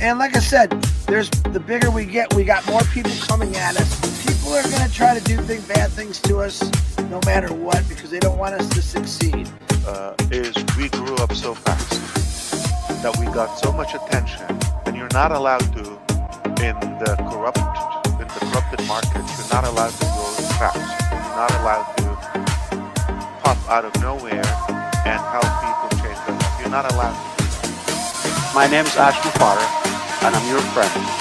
And like I said, there's the bigger we get, we got more people coming at us. People are going to try to do bad things to us no matter what because they don't want us to succeed. Is we grew up so fast that we got so much attention, and you're not allowed to, in the corrupted markets, you're not allowed to go fast. You're not allowed to pop out of nowhere and help people change their life. You're not allowed to do that. My name is Ash Mufareh, and I'm your friend.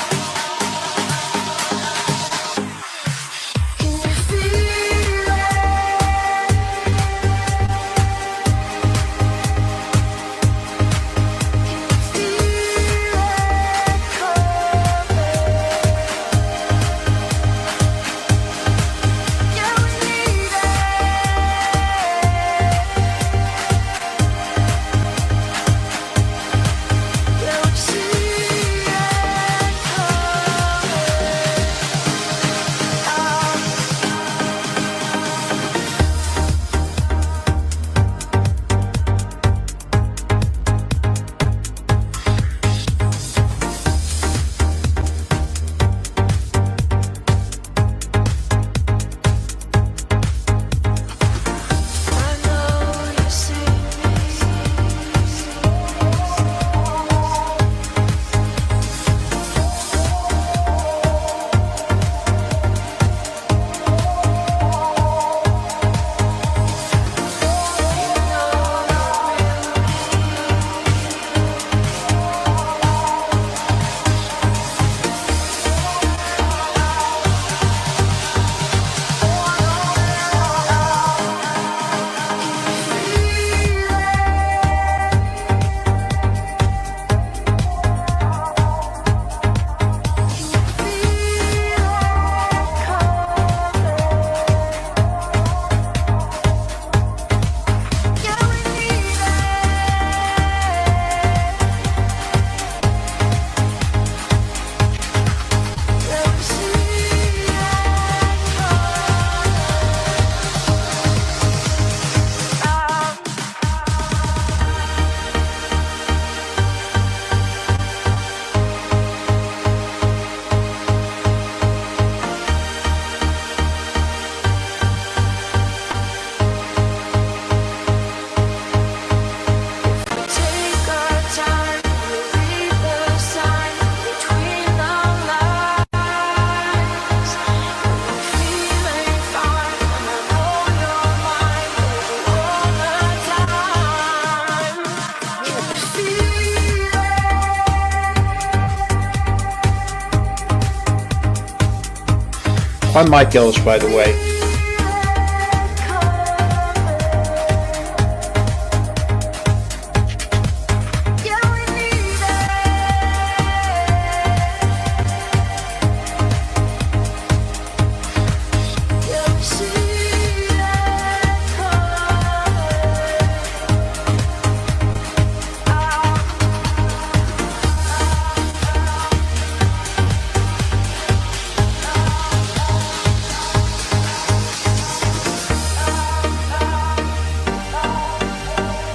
I'm Mike Ellis, by the way.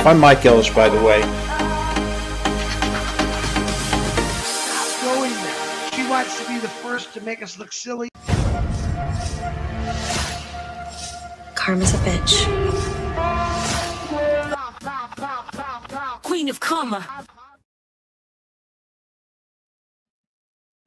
I'm Mike Ellis, by the way. Stop going there. She wants to be the first to make us look silly. Karma's a bitch. Queen of Karma.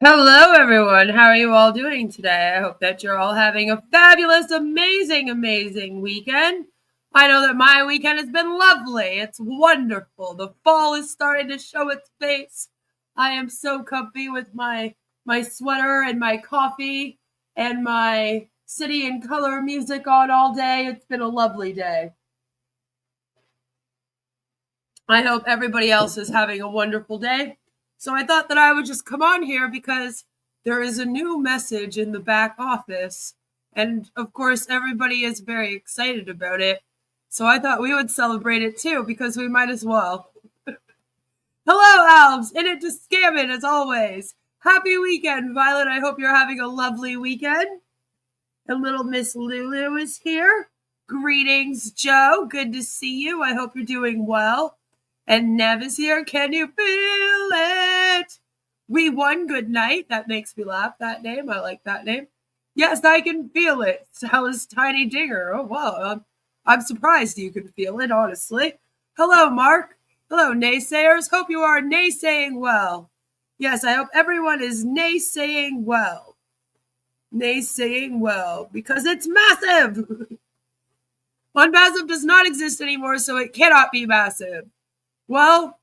Hello, everyone. How are you all doing today? I hope that you're all having a fabulous, amazing weekend. I know that my weekend has been lovely. It's wonderful. The fall is starting to show its face. I am so comfy with my sweater and my coffee and my City and Color music on all day. It's been a lovely day. I hope everybody else is having a wonderful day. So I thought that I would just come on here because there is a new message in the back office. And of course, everybody is very excited about it. So I thought we would celebrate it too, because we might as well. Hello, Alves! In it to scam it, as always. Happy weekend, Violet. I hope you're having a lovely weekend. And little Miss Lulu is here. Greetings, Joe. Good to see you. I hope you're doing well. And Nev is here. Can you feel it? We won good night. That makes me laugh, that name. I like that name. Yes, I can feel it. How's Tiny Dinger? Oh, wow. I'm surprised you can feel it, honestly. Hello, Mark. Hello, naysayers. Hope you are naysaying well. Yes, I hope everyone is naysaying well. Naysaying well, because it's massive. OnPassive does not exist anymore, so it cannot be massive. Well,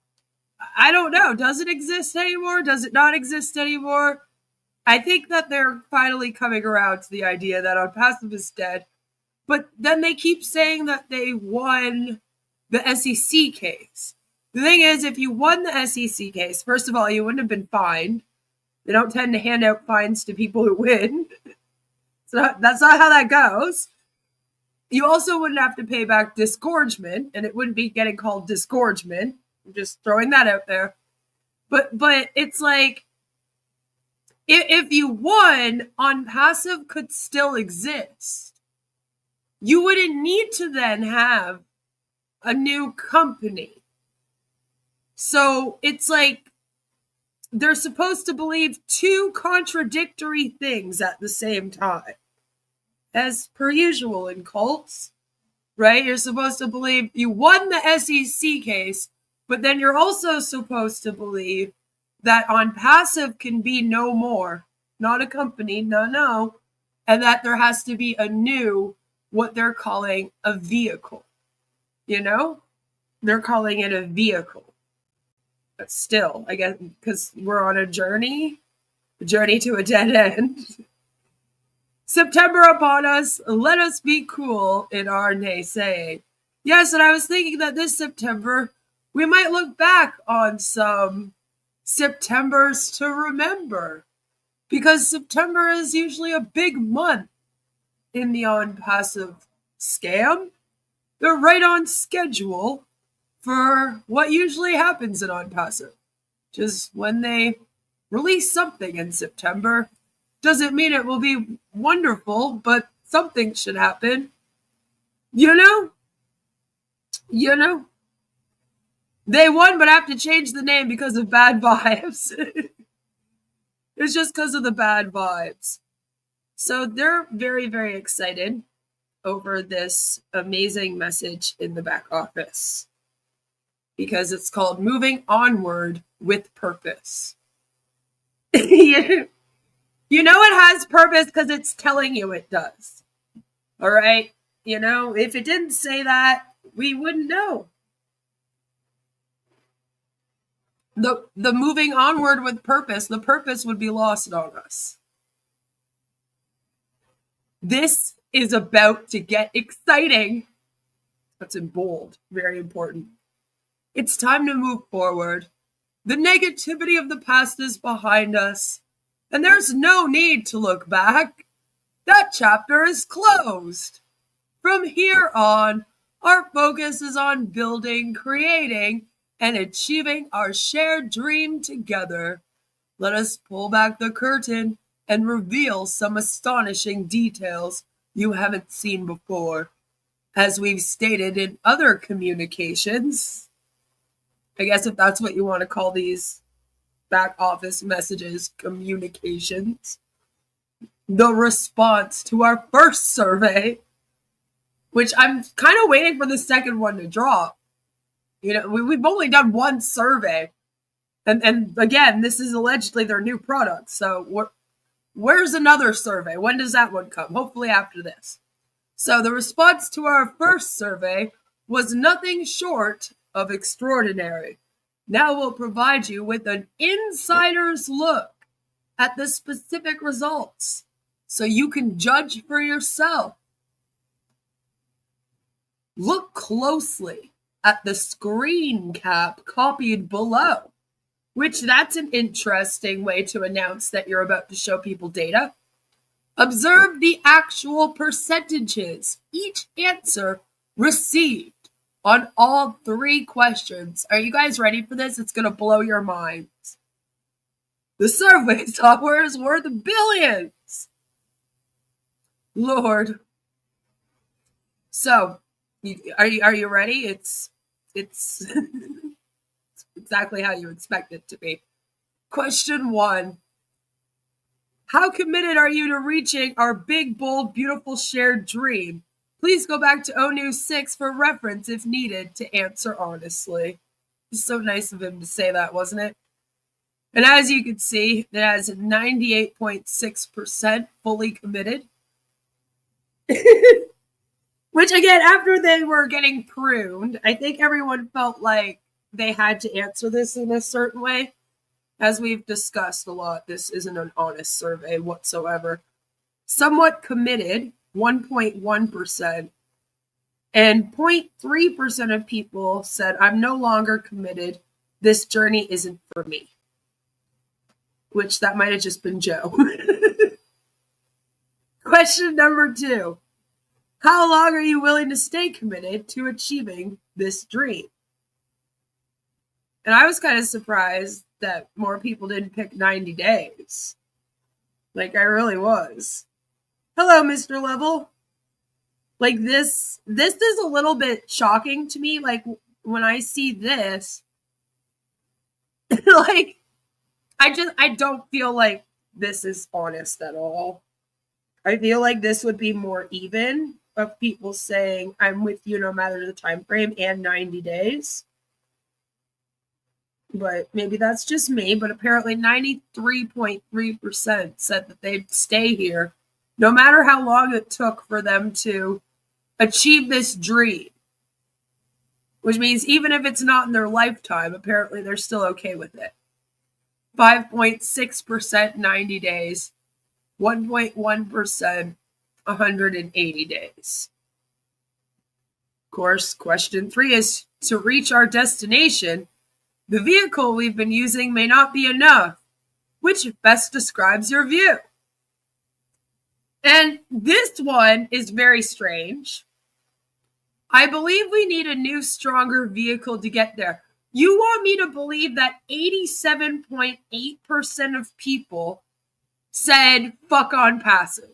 I don't know. Does it exist anymore? Does it not exist anymore? I think that they're finally coming around to the idea that OnPassive is dead. But then they keep saying that they won the SEC case. The thing is, if you won the SEC case, first of all, you wouldn't have been fined. They don't tend to hand out fines to people who win. So that's not how that goes. You also wouldn't have to pay back disgorgement, and it wouldn't be getting called disgorgement. I'm just throwing that out there. But it's like, if you won, OnPassive could still exist. You wouldn't need to then have a new company. So it's like they're supposed to believe two contradictory things at the same time. As per usual in cults, right? You're supposed to believe you won the SEC case, but then you're also supposed to believe that OnPassive can be no more, not a company, no, and that there has to be a new, what they're calling a vehicle. You know? They're calling it a vehicle. But still, I guess, because we're on a journey to a dead end. September upon us, let us be cool in our naysaying. Yes, and I was thinking that this September, we might look back on some Septembers to remember. Because September is usually a big month in the OnPassive scam. They're right on schedule for what usually happens in OnPassive. Just when they release something in September, doesn't mean it will be wonderful, but something should happen. You know? They won, but have to change the name because of bad vibes. It's just because of the bad vibes. So they're very, very excited over this amazing message in the back office. Because it's called Moving Onward with Purpose. You know it has purpose because it's telling you it does. All right? You know, if it didn't say that, we wouldn't know. The moving onward with purpose, the purpose would be lost on us. This is about to get exciting. That's in bold. Very important. It's time to move forward. The negativity of the past is behind us. And there's no need to look back. That chapter is closed. From here on, our focus is on building, creating, and achieving our shared dream together. Let us pull back the curtain and reveal some astonishing details you haven't seen before. As we've stated in other communications, I guess if that's what you want to call these back office messages, communications, the response to our first survey, which I'm kind of waiting for the second one to drop. You know, we've only done one survey, and again, this is allegedly their new product. So where's another survey? When does that one come? Hopefully after this. So the response to our first survey was nothing short of extraordinary. Now we'll provide you with an insider's look at the specific results so you can judge for yourself. Look closely at the screen cap copied below, which that's an interesting way to announce that you're about to show people data. Observe the actual percentages each answer received on all three questions. Are you guys ready for this? It's going to blow your minds. The survey software is worth billions. Lord. So, are you ready? It's exactly how you expect it to be. Question 1. How committed are you to reaching our big, bold, beautiful shared dream? Please go back to ONU 6 for reference if needed to answer honestly. It's so nice of him to say that, wasn't it? And as you can see, it has 98.6% fully committed. Which, again, after they were getting pruned, I think everyone felt like they had to answer this in a certain way. As we've discussed a lot, this isn't an honest survey whatsoever. Somewhat committed, 1.1%. And 0.3% of people said, I'm no longer committed. This journey isn't for me. Which that might have just been Joe. Question number 2. How long are you willing to stay committed to achieving this dream? And I was kind of surprised that more people didn't pick 90 days. Like, I really was. Hello, Mr. Level. Like, this is a little bit shocking to me. Like, when I see this, like, I don't feel like this is honest at all. I feel like this would be more even of people saying, I'm with you no matter the time frame and 90 days. But maybe that's just me, but apparently 93.3% said that they'd stay here no matter how long it took for them to achieve this dream. Which means even if it's not in their lifetime, apparently they're still okay with it. 5.6% 90 days, 1.1% 180 days. Of course, question 3 is to reach our destination, the vehicle we've been using may not be enough. Which best describes your view? And this one is very strange. I believe we need a new, stronger vehicle to get there. You want me to believe that 87.8% of people said fuck OnPassive.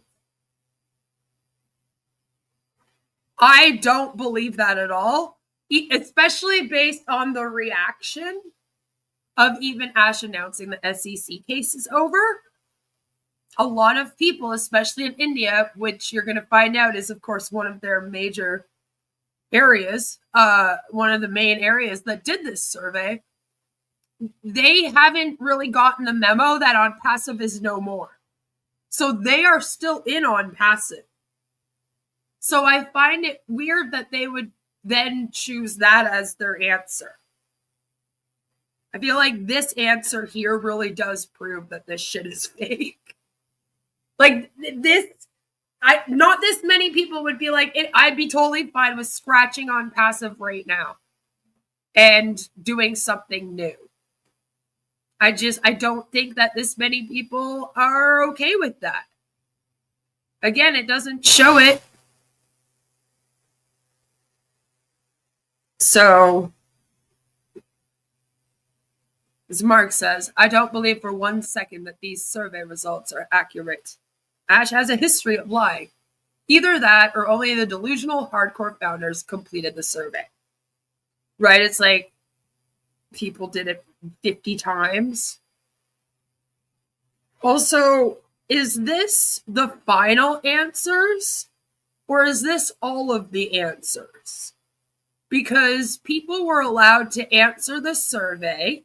I don't believe that at all, especially based on the reaction of even Ash announcing the SEC case is over. A lot of people, especially in India, which you're going to find out is, of course, one of their major areas, one of the main areas that did this survey, they haven't really gotten the memo that OnPassive is no more. So they are still in OnPassive. So I find it weird that they would then choose that as their answer. I feel like this answer here really does prove that this shit is fake. Like this, not this many people would be like, I'd be totally fine with scratching OnPassive right now and doing something new. I don't think that this many people are okay with that. Again, it doesn't show it. So, as Mark says, I don't believe for 1 second that these survey results are accurate. Ash has a history of lying. Either that or only the delusional hardcore founders completed the survey. Right? It's like people did it 50 times. Also, is this the final answers or is this all of the answers? Because people were allowed to answer the survey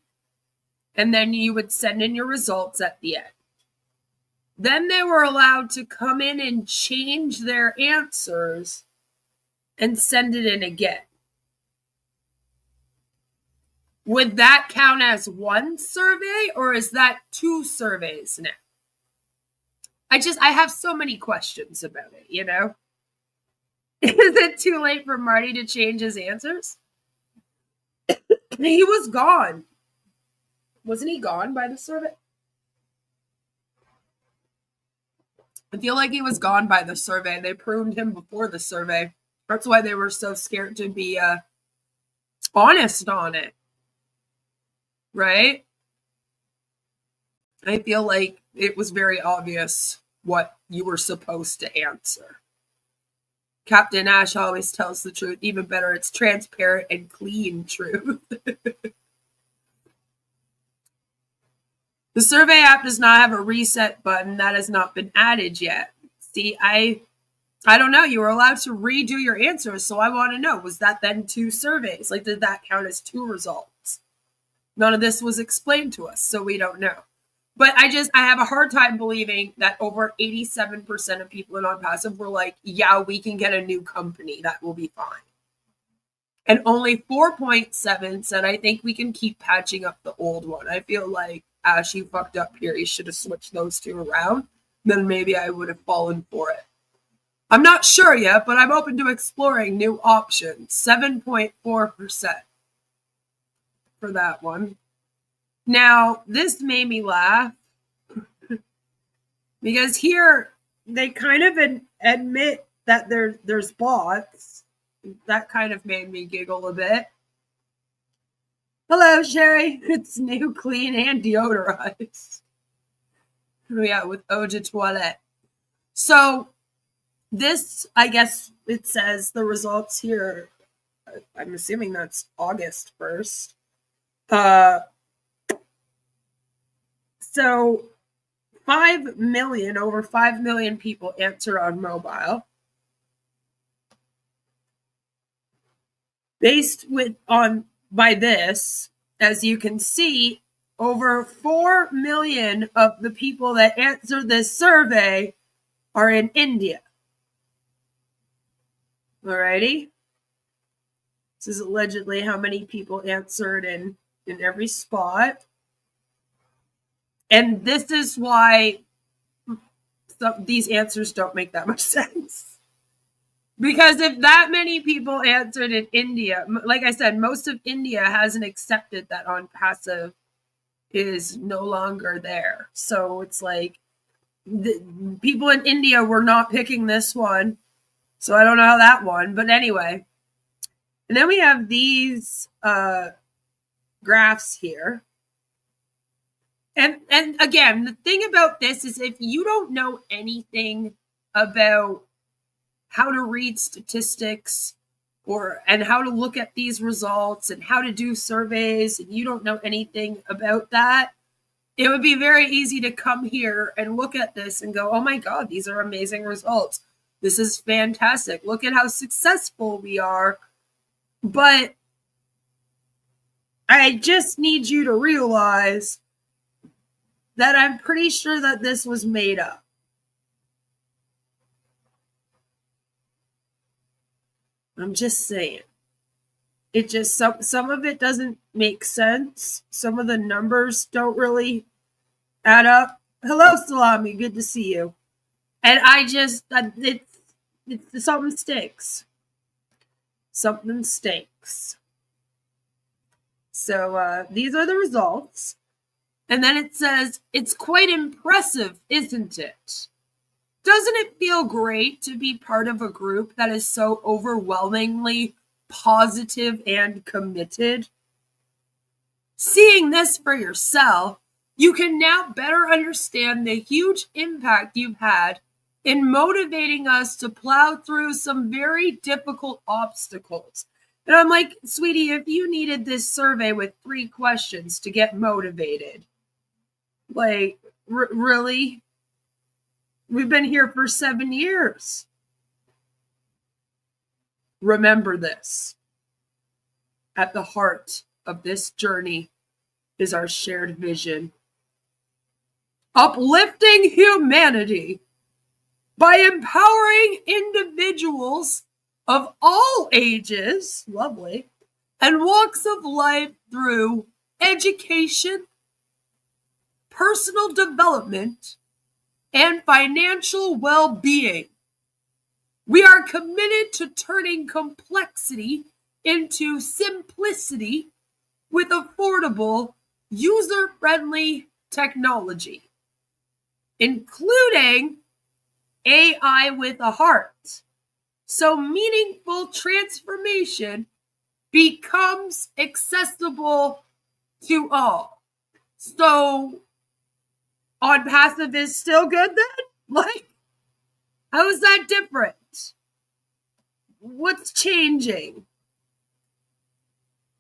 and then you would send in your results at the end. Then they were allowed to come in and change their answers and send it in again. Would that count as one survey or is that 2 surveys now? I have so many questions about it, you know? Is it too late for Marty to change his answers? He was gone. Wasn't he gone by the survey? I feel like he was gone by the survey. They pruned him before the survey. That's why they were so scared to be honest on it. Right? I feel like it was very obvious what you were supposed to answer. Captain Ash always tells the truth. Even better, it's transparent and clean truth. The survey app does not have a reset button. That has not been added yet. See, I don't know. You were allowed to redo your answers, so I want to know, was that then 2 surveys? Like, did that count as 2 results? None of this was explained to us, so we don't know. But I have a hard time believing that over 87% of people in OnPassive were like, yeah, we can get a new company. That will be fine. And only 4.7 said, I think we can keep patching up the old one. I feel like Ash, you fucked up here. You should have switched those 2 around. Then maybe I would have fallen for it. I'm not sure yet, but I'm open to exploring new options. 7.4% for that one. Now, this made me laugh because here they kind of admit that there's bots. That kind of made me giggle a bit. Hello, Sherry. It's new, clean, and deodorized. Oh, yeah, with eau de toilette. So this, I guess it says the results here. I'm assuming that's August 1st. So over 5 million people answer on mobile. By this, as you can see, over 4 million of the people that answered this survey are in India. Alrighty. This is allegedly how many people answered in every spot. And this is why these answers don't make that much sense. Because if that many people answered in India, like I said, most of India hasn't accepted that OnPassive is no longer there. So it's like the people in India were not picking this one. So I don't know how that won. But anyway. And then we have these graphs here. And again, the thing about this is if you don't know anything about how to read statistics and how to look at these results and how to do surveys, and you don't know anything about that, it would be very easy to come here and look at this and go, oh my God, these are amazing results. This is fantastic. Look at how successful we are. But I just need you to realize that I'm pretty sure that this was made up. I'm just saying. It just, some of it doesn't make sense. Some of the numbers don't really add up. Hello, Salami. Good to see you. And I just, it's something stinks. Something stinks. So these are the results. And then it says, it's quite impressive, isn't it? Doesn't it feel great to be part of a group that is so overwhelmingly positive and committed? Seeing this for yourself, you can now better understand the huge impact you've had in motivating us to plow through some very difficult obstacles. And I'm like, sweetie, if you needed this survey with 3 questions to get motivated, like, really? We've been here for 7 years. Remember this. At the heart of this journey is our shared vision. Uplifting humanity by empowering individuals of all ages, lovely, and walks of life through education, personal development, and financial well-being. We are committed to turning complexity into simplicity with affordable, user-friendly technology, including AI with a heart. So meaningful transformation becomes accessible to all. So OnPassive is still good then? Like, how is that different? What's changing?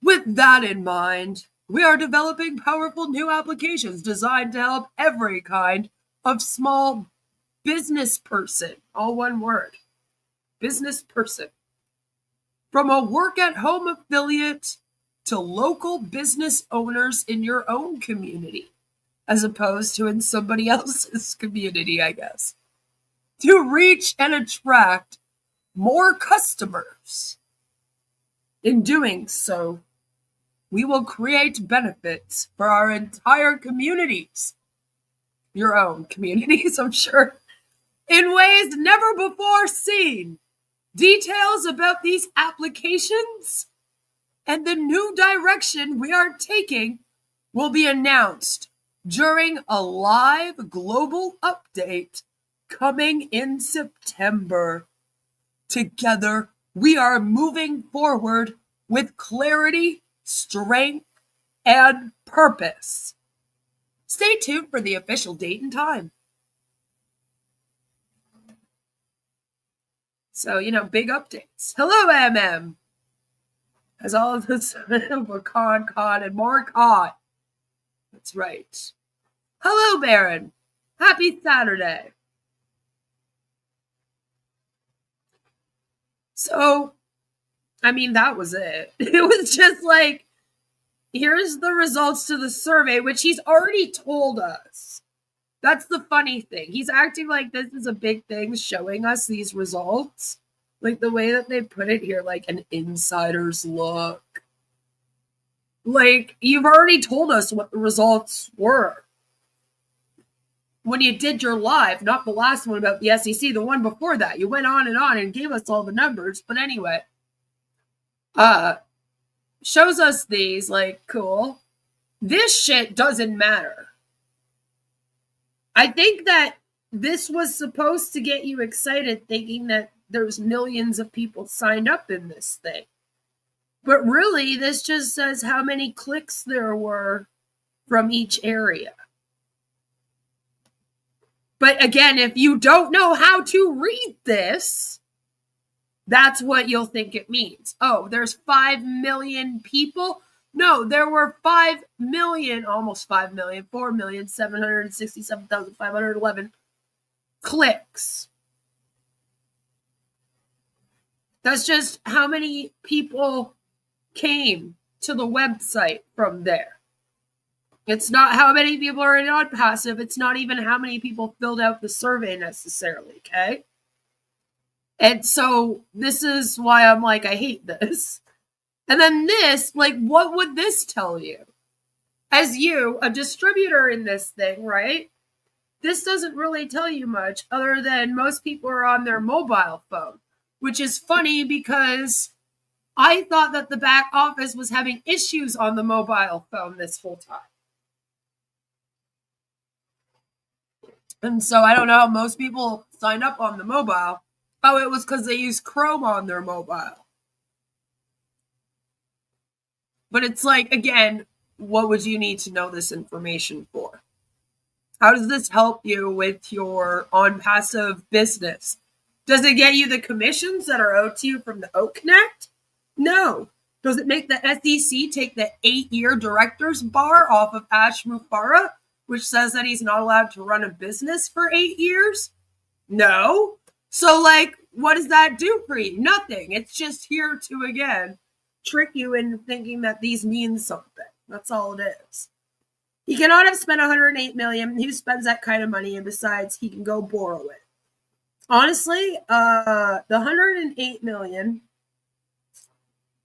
With that in mind, We are developing powerful new applications designed to help every kind of small business person. All one word. Business person. From a work-at-home affiliate to local business owners in your own community, as opposed to in somebody else's community, I guess. To reach and attract more customers. In doing so, we will create benefits for our entire communities. Your own communities, I'm sure. In ways never before seen. Details about these applications and the new direction we are taking will be announced during a live global update coming in September. Together, we are moving forward with clarity, strength, and purpose. Stay tuned for the official date and time. So, big updates. Hello, MM. As all of this, we're con, and more con. That's right. Hello, Baron. Happy Saturday. So, that was it. It was just like, here's the results to the survey, which he's already told us. That's the funny thing. He's acting like this is a big thing, showing us these results. Like the way that they put it here, like an insider's look. Like, you've already told us what the results were. When you did your live, not the last one about the SEC, the one before that, you went on and gave us all the numbers. But anyway, shows us these, like, cool. This shit doesn't matter. I think that this was supposed to get you excited, thinking that there's millions of people signed up in this thing. But really, this just says how many clicks there were from each area. But again, if you don't know how to read this, that's what you'll think it means. Oh, there's 5 million people? No, there were 5 million, almost 5 million, 4,767,511 clicks. That's just how many people came to the website from there. It's not how many people are in OnPassive. It's not even how many people filled out the survey necessarily, okay? And so this is why I'm like, I hate this. And then this, like, what would this tell you? As you, a distributor in this thing, right? This doesn't really tell you much other than most people are on their mobile phone, which is funny because I thought that the back office was having issues on the mobile phone this whole time. And so I don't know how most people signed up on the mobile. Oh, it was because they use Chrome on their mobile. But it's like, again, what would you need to know this information for? How does this help you with your OnPassive business? Does it get you the commissions that are owed to you from the Oak Connect? No. Does it make the SEC take the 8-year director's bar off of Ash Mufareh, which says that he's not allowed to run a business for 8 years? No. So, like, what does that do for you? Nothing. It's just here to, again, trick you into thinking that these mean something. That's all it is. He cannot have spent $108 million. Who spends that kind of money? And besides, he can go borrow it. Honestly, the $108 million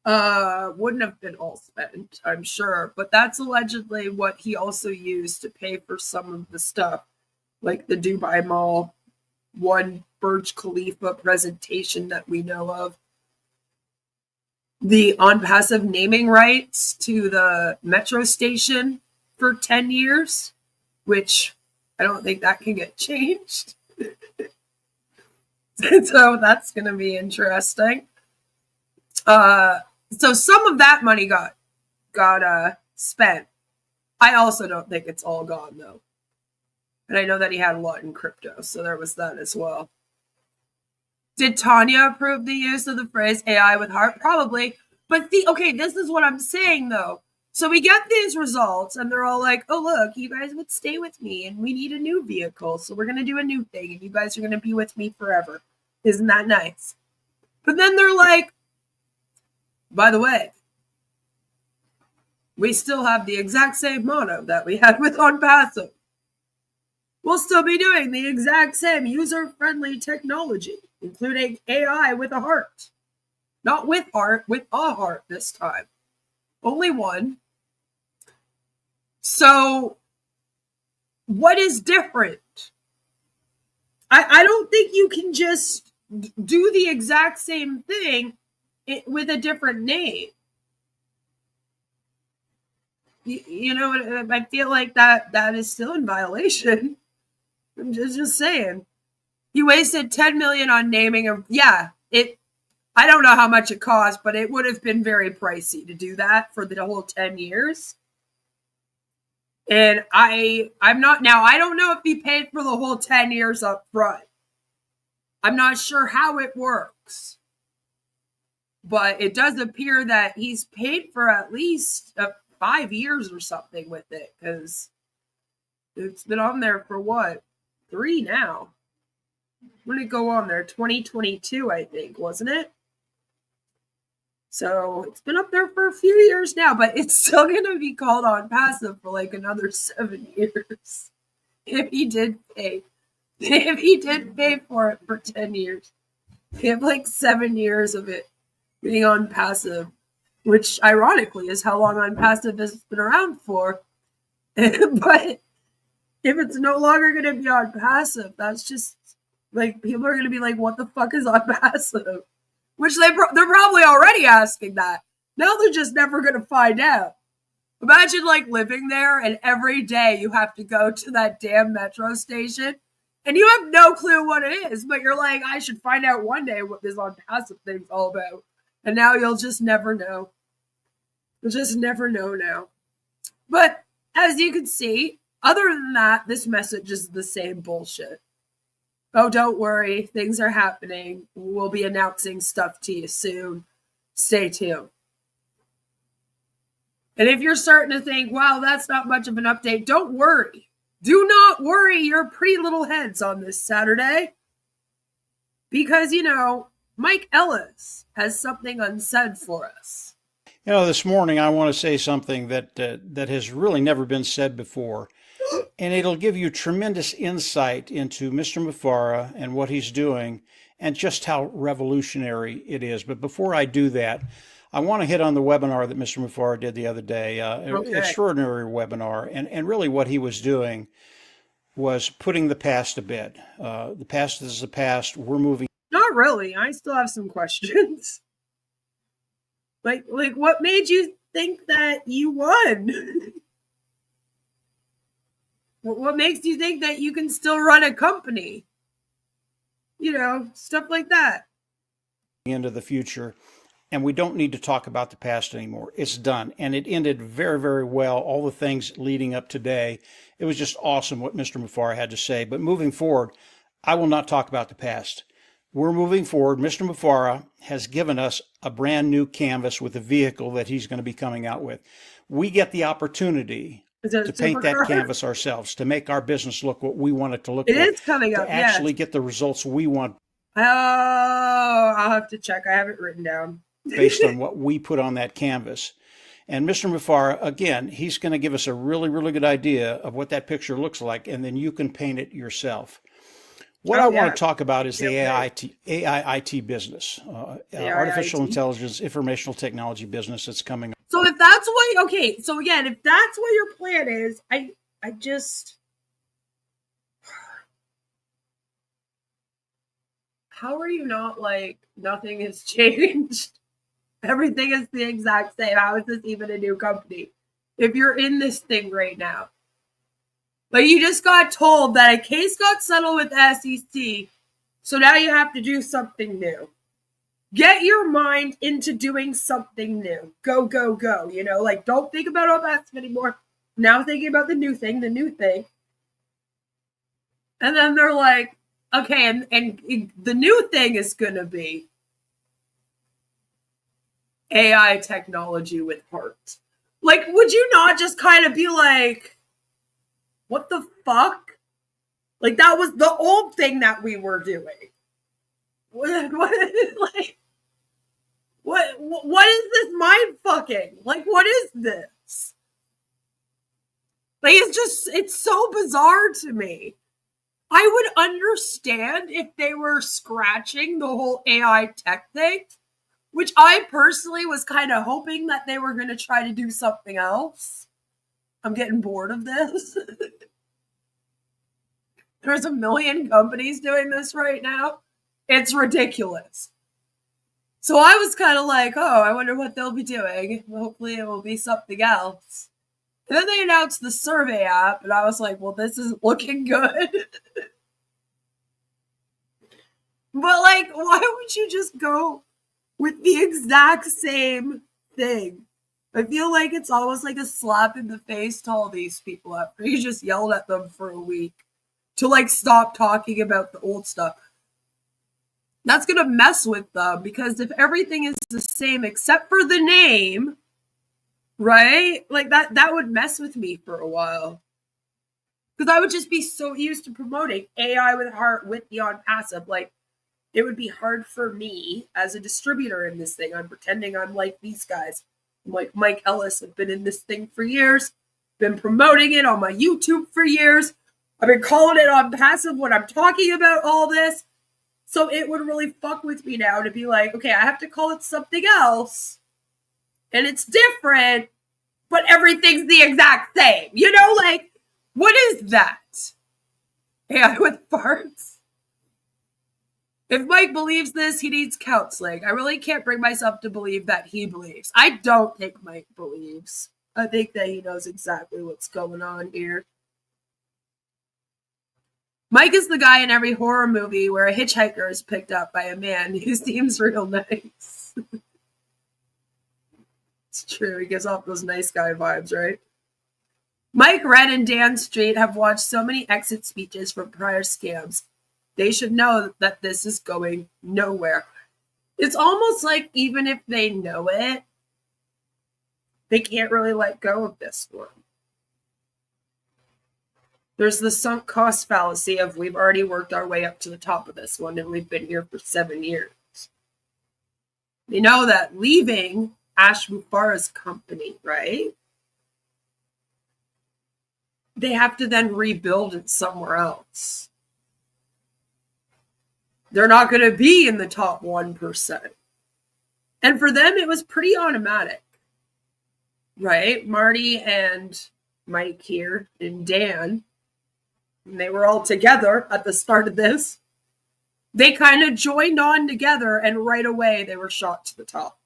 wouldn't have been all spent, I'm sure. But that's allegedly what he also used to pay for some of the stuff, like the Dubai Mall, one Burj Khalifa presentation that we know of, the OnPassive naming rights to the metro station for 10 years, which I don't think that can get changed. So that's going to be interesting. So some of that money got spent. I also don't think it's all gone, though. And I know that he had a lot in crypto, so there was that as well. Did Tanya approve the use of the phrase AI with heart? Probably. But okay, this is what I'm saying, though. So we get these results, and they're all like, oh, look, you guys would stay with me, and we need a new vehicle, so we're going to do a new thing, and you guys are going to be with me forever. Isn't that nice? But then they're like, by the way, we still have the exact same motto that we had with OnPassive. We'll still be doing the exact same user-friendly technology, including AI with a heart. Not with heart, with a heart this time. Only one. So, what is different? I don't think you can just do the exact same thing with a different name. You know, I feel like that is still in violation. I'm just saying. You wasted $10 million on naming a I don't know how much it cost, but it would have been very pricey to do that for the whole 10 years. And I'm not now. I don't know if he paid for the whole 10 years up front. I'm not sure how it works, but it does appear that he's paid for at least 5 years or something with it, because it's been on there for what, 3 now? When did it go on there? 2022, I think, wasn't it? So it's been up there for a few years now, but it's still going to be called OnPassive for like another 7 years. If he did pay. If he did pay for it for 10 years. We have like 7 years of it being OnPassive, which ironically is how long OnPassive has been around for. But if it's no longer going to be OnPassive, that's just like, people are going to be like, what the fuck is OnPassive? Which they're probably already asking that. Now they're just never going to find out. Imagine like living there and every day you have to go to that damn metro station and you have no clue what it is, but you're like, I should find out one day what this OnPassive thing's all about. And now you'll just never know. You'll just never know now. But as you can see, other than that, this message is the same bullshit. Oh, don't worry. Things are happening. We'll be announcing stuff to you soon. Stay tuned. And if you're starting to think, wow, that's not much of an update, don't worry. Do not worry your pretty little heads on this Saturday. Because, you know, Mike Ellis has something unsaid for us. You know, this morning I want to say something that has really never been said before. And it'll give you tremendous insight into Mr. Mufareh and what he's doing and just how revolutionary it is. But before I do that, I want to hit on the webinar that Mr. Mufareh did the other day. Extraordinary webinar. And really what he was doing was putting the past to bed. The past is the past. We're moving. Not really. I still have some questions. Like what made you think that you won? What makes you think that you can still run a company? You know, stuff like that. Into the future, and we don't need to talk about the past anymore. It's done, and it ended very, very well. All the things leading up today, it was just awesome what Mr. Mufareh had to say. But moving forward, I will not talk about the past. We're moving forward. Mr. Mufareh has given us a brand new canvas with a vehicle that he's going to be coming out with. We get the opportunity to paint that canvas ourselves, to make our business look what we want it to look like. It is coming up, to actually get the results we want. Oh, I'll have to check. I have it written down. Based on what we put on that canvas. And Mr. Mufareh, again, he's going to give us a really, really good idea of what that picture looks like, and then you can paint it yourself. What I want to talk about is the AI IT business, artificial intelligence, informational technology business that's coming up. So if that's what, okay, so again, if that's what your plan is, I just, how are you not like, nothing has changed? Everything is the exact same. How is this even a new company? If you're in this thing right now. But you just got told that a case got settled with the SEC, so now you have to do something new. Get your mind into doing something new. Go, go, go. You know, like, don't think about all that anymore. Now thinking about the new thing. And then they're like, okay, and the new thing is going to be AI technology with heart. Like, would you not just kind of be like, what the fuck? Like, that was the old thing that we were doing. What is this mind fucking? Like, what is this? Like, it's so bizarre to me. I would understand if they were scratching the whole AI tech thing, which I personally was kind of hoping that they were going to try to do something else. I'm getting bored of this. There's a million companies doing this right now. It's ridiculous. So I was kind of like, oh, I wonder what they'll be doing. Hopefully it will be something else. And then they announced the survey app, and I was like, well, this is looking good. But, like, why would you just go with the exact same thing? I feel like it's almost like a slap in the face to all these people after you just yelled at them for a week to, like, stop talking about the old stuff. That's going to mess with them, because if everything is the same except for the name, right? Like, that would mess with me for a while. Because I would just be so used to promoting AI with heart with the OnPassive. Like, it would be hard for me as a distributor in this thing. I'm pretending I'm like these guys. I'm like Mike Ellis. I've been in this thing for years. Been promoting it on my YouTube for years. I've been calling it OnPassive when I'm talking about all this. So it would really fuck with me now to be like, okay, I have to call it something else. And it's different, but everything's the exact same. You know, like, what is that? AI with farts? If Mike believes this, he needs counseling. I really can't bring myself to believe that he believes. I don't think Mike believes. I think that he knows exactly what's going on here. Mike is the guy in every horror movie where a hitchhiker is picked up by a man who seems real nice. It's true. He gives off those nice guy vibes, right? Mike, Red, and Dan Street have watched so many exit speeches from prior scams. They should know that this is going nowhere. It's almost like even if they know it, they can't really let go of this one. There's the sunk cost fallacy of we've already worked our way up to the top of this one and we've been here for 7 years. They know that leaving Ash Mufareh's company, right? They have to then rebuild it somewhere else. They're not going to be in the top 1%. And for them, it was pretty automatic, right? Marty and Mike here and Dan, and they were all together at the start of this. They kind of joined on together, and right away they were shot to the top.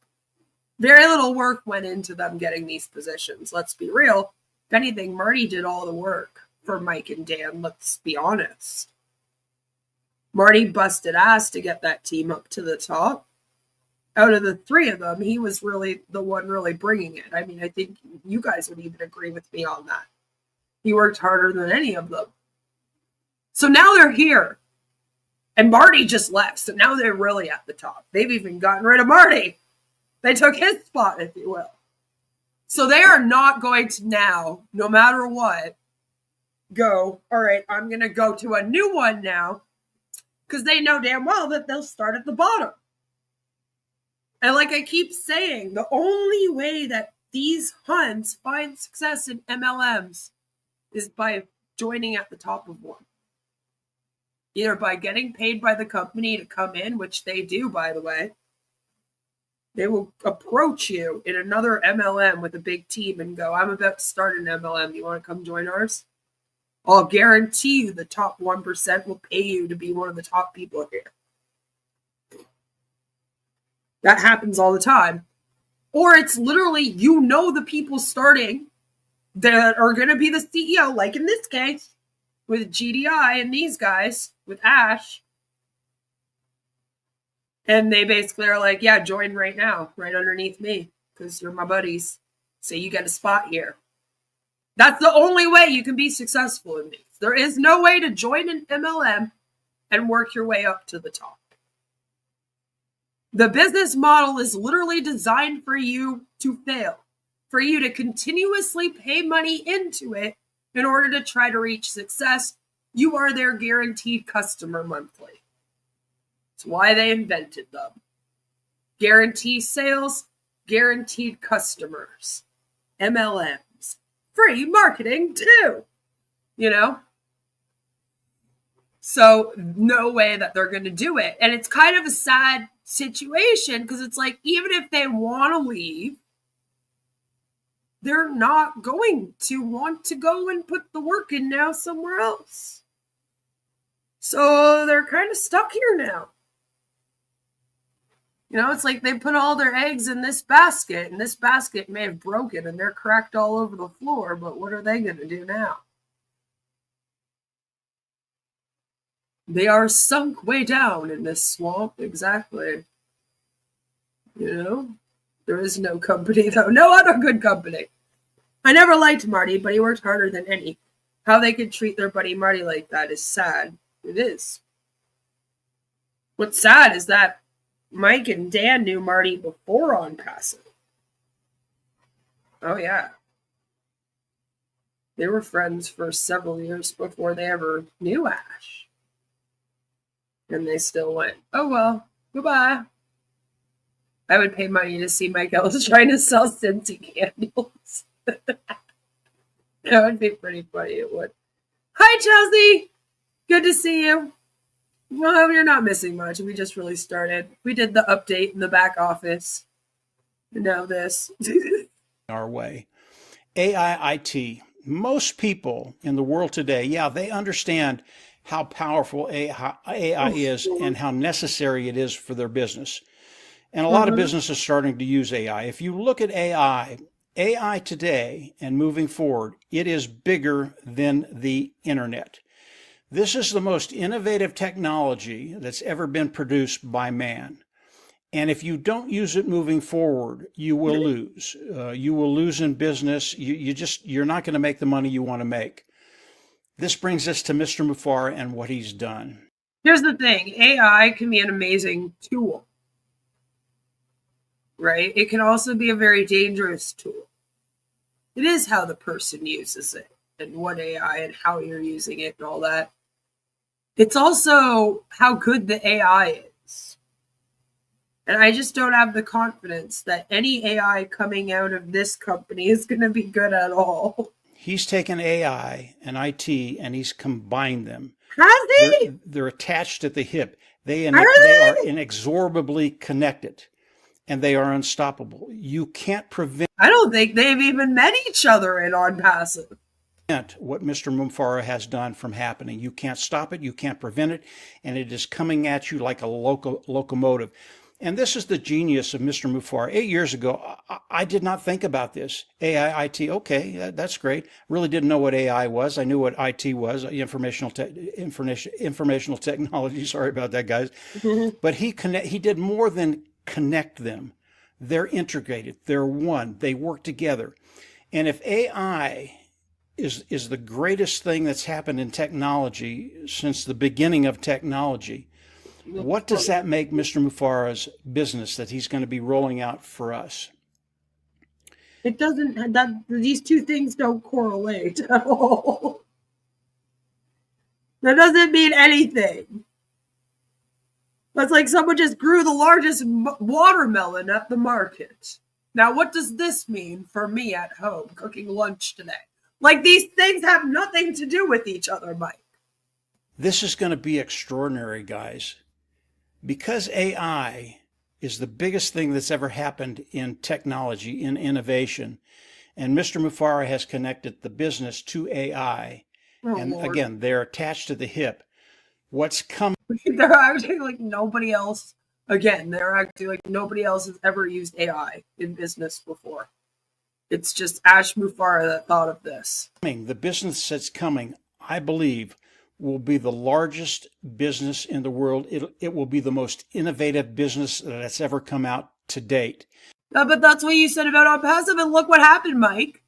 Very little work went into them getting these positions. Let's be real. If anything, Marty did all the work for Mike and Dan. Let's be honest. Marty busted ass to get that team up to the top. Out of the three of them, he was really the one really bringing it. I mean, I think you guys would even agree with me on that. He worked harder than any of them. So now they're here. And Marty just left. So now they're really at the top. They've even gotten rid of Marty. They took his spot, if you will. So they are not going to now, no matter what, go, all right, I'm going to go to a new one now. Because they know damn well that they'll start at the bottom. And like I keep saying, the only way that these Huns find success in MLMs is by joining at the top of one. Either by getting paid by the company to come in, which they do, by the way. They will approach you in another MLM with a big team and go, I'm about to start an MLM. You want to come join ours? I'll guarantee you the top 1% will pay you to be one of the top people here. That happens all the time. Or it's literally, you know, the people starting that are going to be the CEO, like in this case, with GDI and these guys, with Ash. And they basically are like, yeah, join right now, right underneath me, because you're my buddies. So you get a spot here. That's the only way you can be successful in these. There is no way to join an MLM and work your way up to the top. The business model is literally designed for you to fail. for you to continuously pay money into it in order to try to reach success. You are their guaranteed customer monthly. It's why they invented them. Guaranteed sales, guaranteed customers. MLMs. Free marketing too. You know? So no way that they're going to do it. And it's kind of a sad situation because it's like, even if they want to leave, they're not going to want to go and put the work in now somewhere else. So they're kind of stuck here now. You know, it's like they put all their eggs in this basket, and this basket may have broken and they're cracked all over the floor, but what are they going to do now? They are sunk way down in this swamp, exactly. You know, there is no company, though. No other good company. I never liked Marty, but he worked harder than any. How they could treat their buddy Marty like that is sad. It is. What's sad is that Mike and Dan knew Marty before OnPassive. Oh, yeah. They were friends for several years before they ever knew Ash. And they still went, oh, well, goodbye. I would pay money to see Mike Ellis trying to sell Scentsy candles. That would be pretty funny. It would. Hi, Chelsea. Good to see you. Well, you're not missing much. We just really started. We did the update in the back office. And now this. Our way. AIIT. Most people in the world today, yeah, they understand how powerful AI is and how necessary it is for their business. And a lot of businesses are starting to use AI. If you look at AI today and moving forward, it is bigger than the internet. This is the most innovative technology that's ever been produced by man. And if you don't use it moving forward, you will lose. You will lose in business. You're not going to make the money you want to make. This brings us to Mr. Mufareh and what he's done. Here's the thing. AI can be an amazing tool. Right? It can also be a very dangerous tool. It is how the person uses it and what AI and how you're using it and all that. It's also how good the AI is. And I just don't have the confidence that any AI coming out of this company is going to be good at all. He's taken AI and IT and he's combined them. Has he? They're attached at the hip. They are inexorably connected. And they are unstoppable. You can't prevent. I don't think they've even met each other in OnPassive. What Mr. Mufareh has done from happening. You can't stop it. You can't prevent it. And it is coming at you like a locomotive. And this is the genius of Mr. Mufareh. 8 years ago, I did not think about this. AI, IT, okay, that's great. Really didn't know what AI was. I knew what IT was, informational technology. Sorry about that, guys. But he did more than connect them. They're integrated. They're one. They work together. And if AI is the greatest thing that's happened in technology since the beginning of technology, what does that make Mr. Mufareh's business that he's going to be rolling out for us? It doesn't. These two things don't correlate at all. That doesn't mean anything. That's like someone just grew the largest watermelon at the market. Now, what does this mean for me at home cooking lunch today? Like, these things have nothing to do with each other, Mike. This is going to be extraordinary, guys. Because AI is the biggest thing that's ever happened in technology, in innovation, and Mr. Mufareh has connected the business to AI. And Lord. again, they're attached to the hip. What's coming? They're acting like nobody else. Again, they're acting like nobody else has ever used AI in business before. It's just Ash Mufareh that thought of this. The business that's coming, I believe, will be the largest business in the world. It will be the most innovative business that's ever come out to date. But that's what you said about OnPassive, and look what happened, Mike.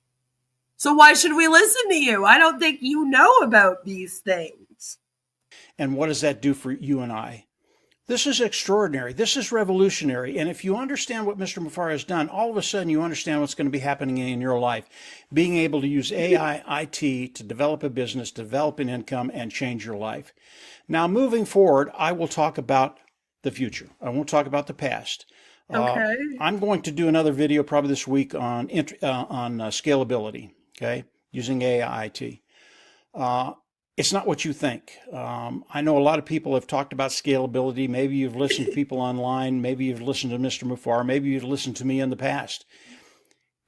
So why should we listen to you? I don't think you know about these things. And what does that do for you and I? This is extraordinary. This is revolutionary. And if you understand what Mr. Mufareh has done, all of a sudden you understand what's going to be happening in your life. Being able to use AI, IT to develop a business, develop an income, and change your life. Now, moving forward, I will talk about the future. I won't talk about the past. Okay. I'm going to do another video probably this week on scalability, okay, using AI, IT. It's not what you think. I know a lot of people have talked about scalability. Maybe you've listened to people online. Maybe you've listened to Mr. Mufareh. Maybe you've listened to me in the past.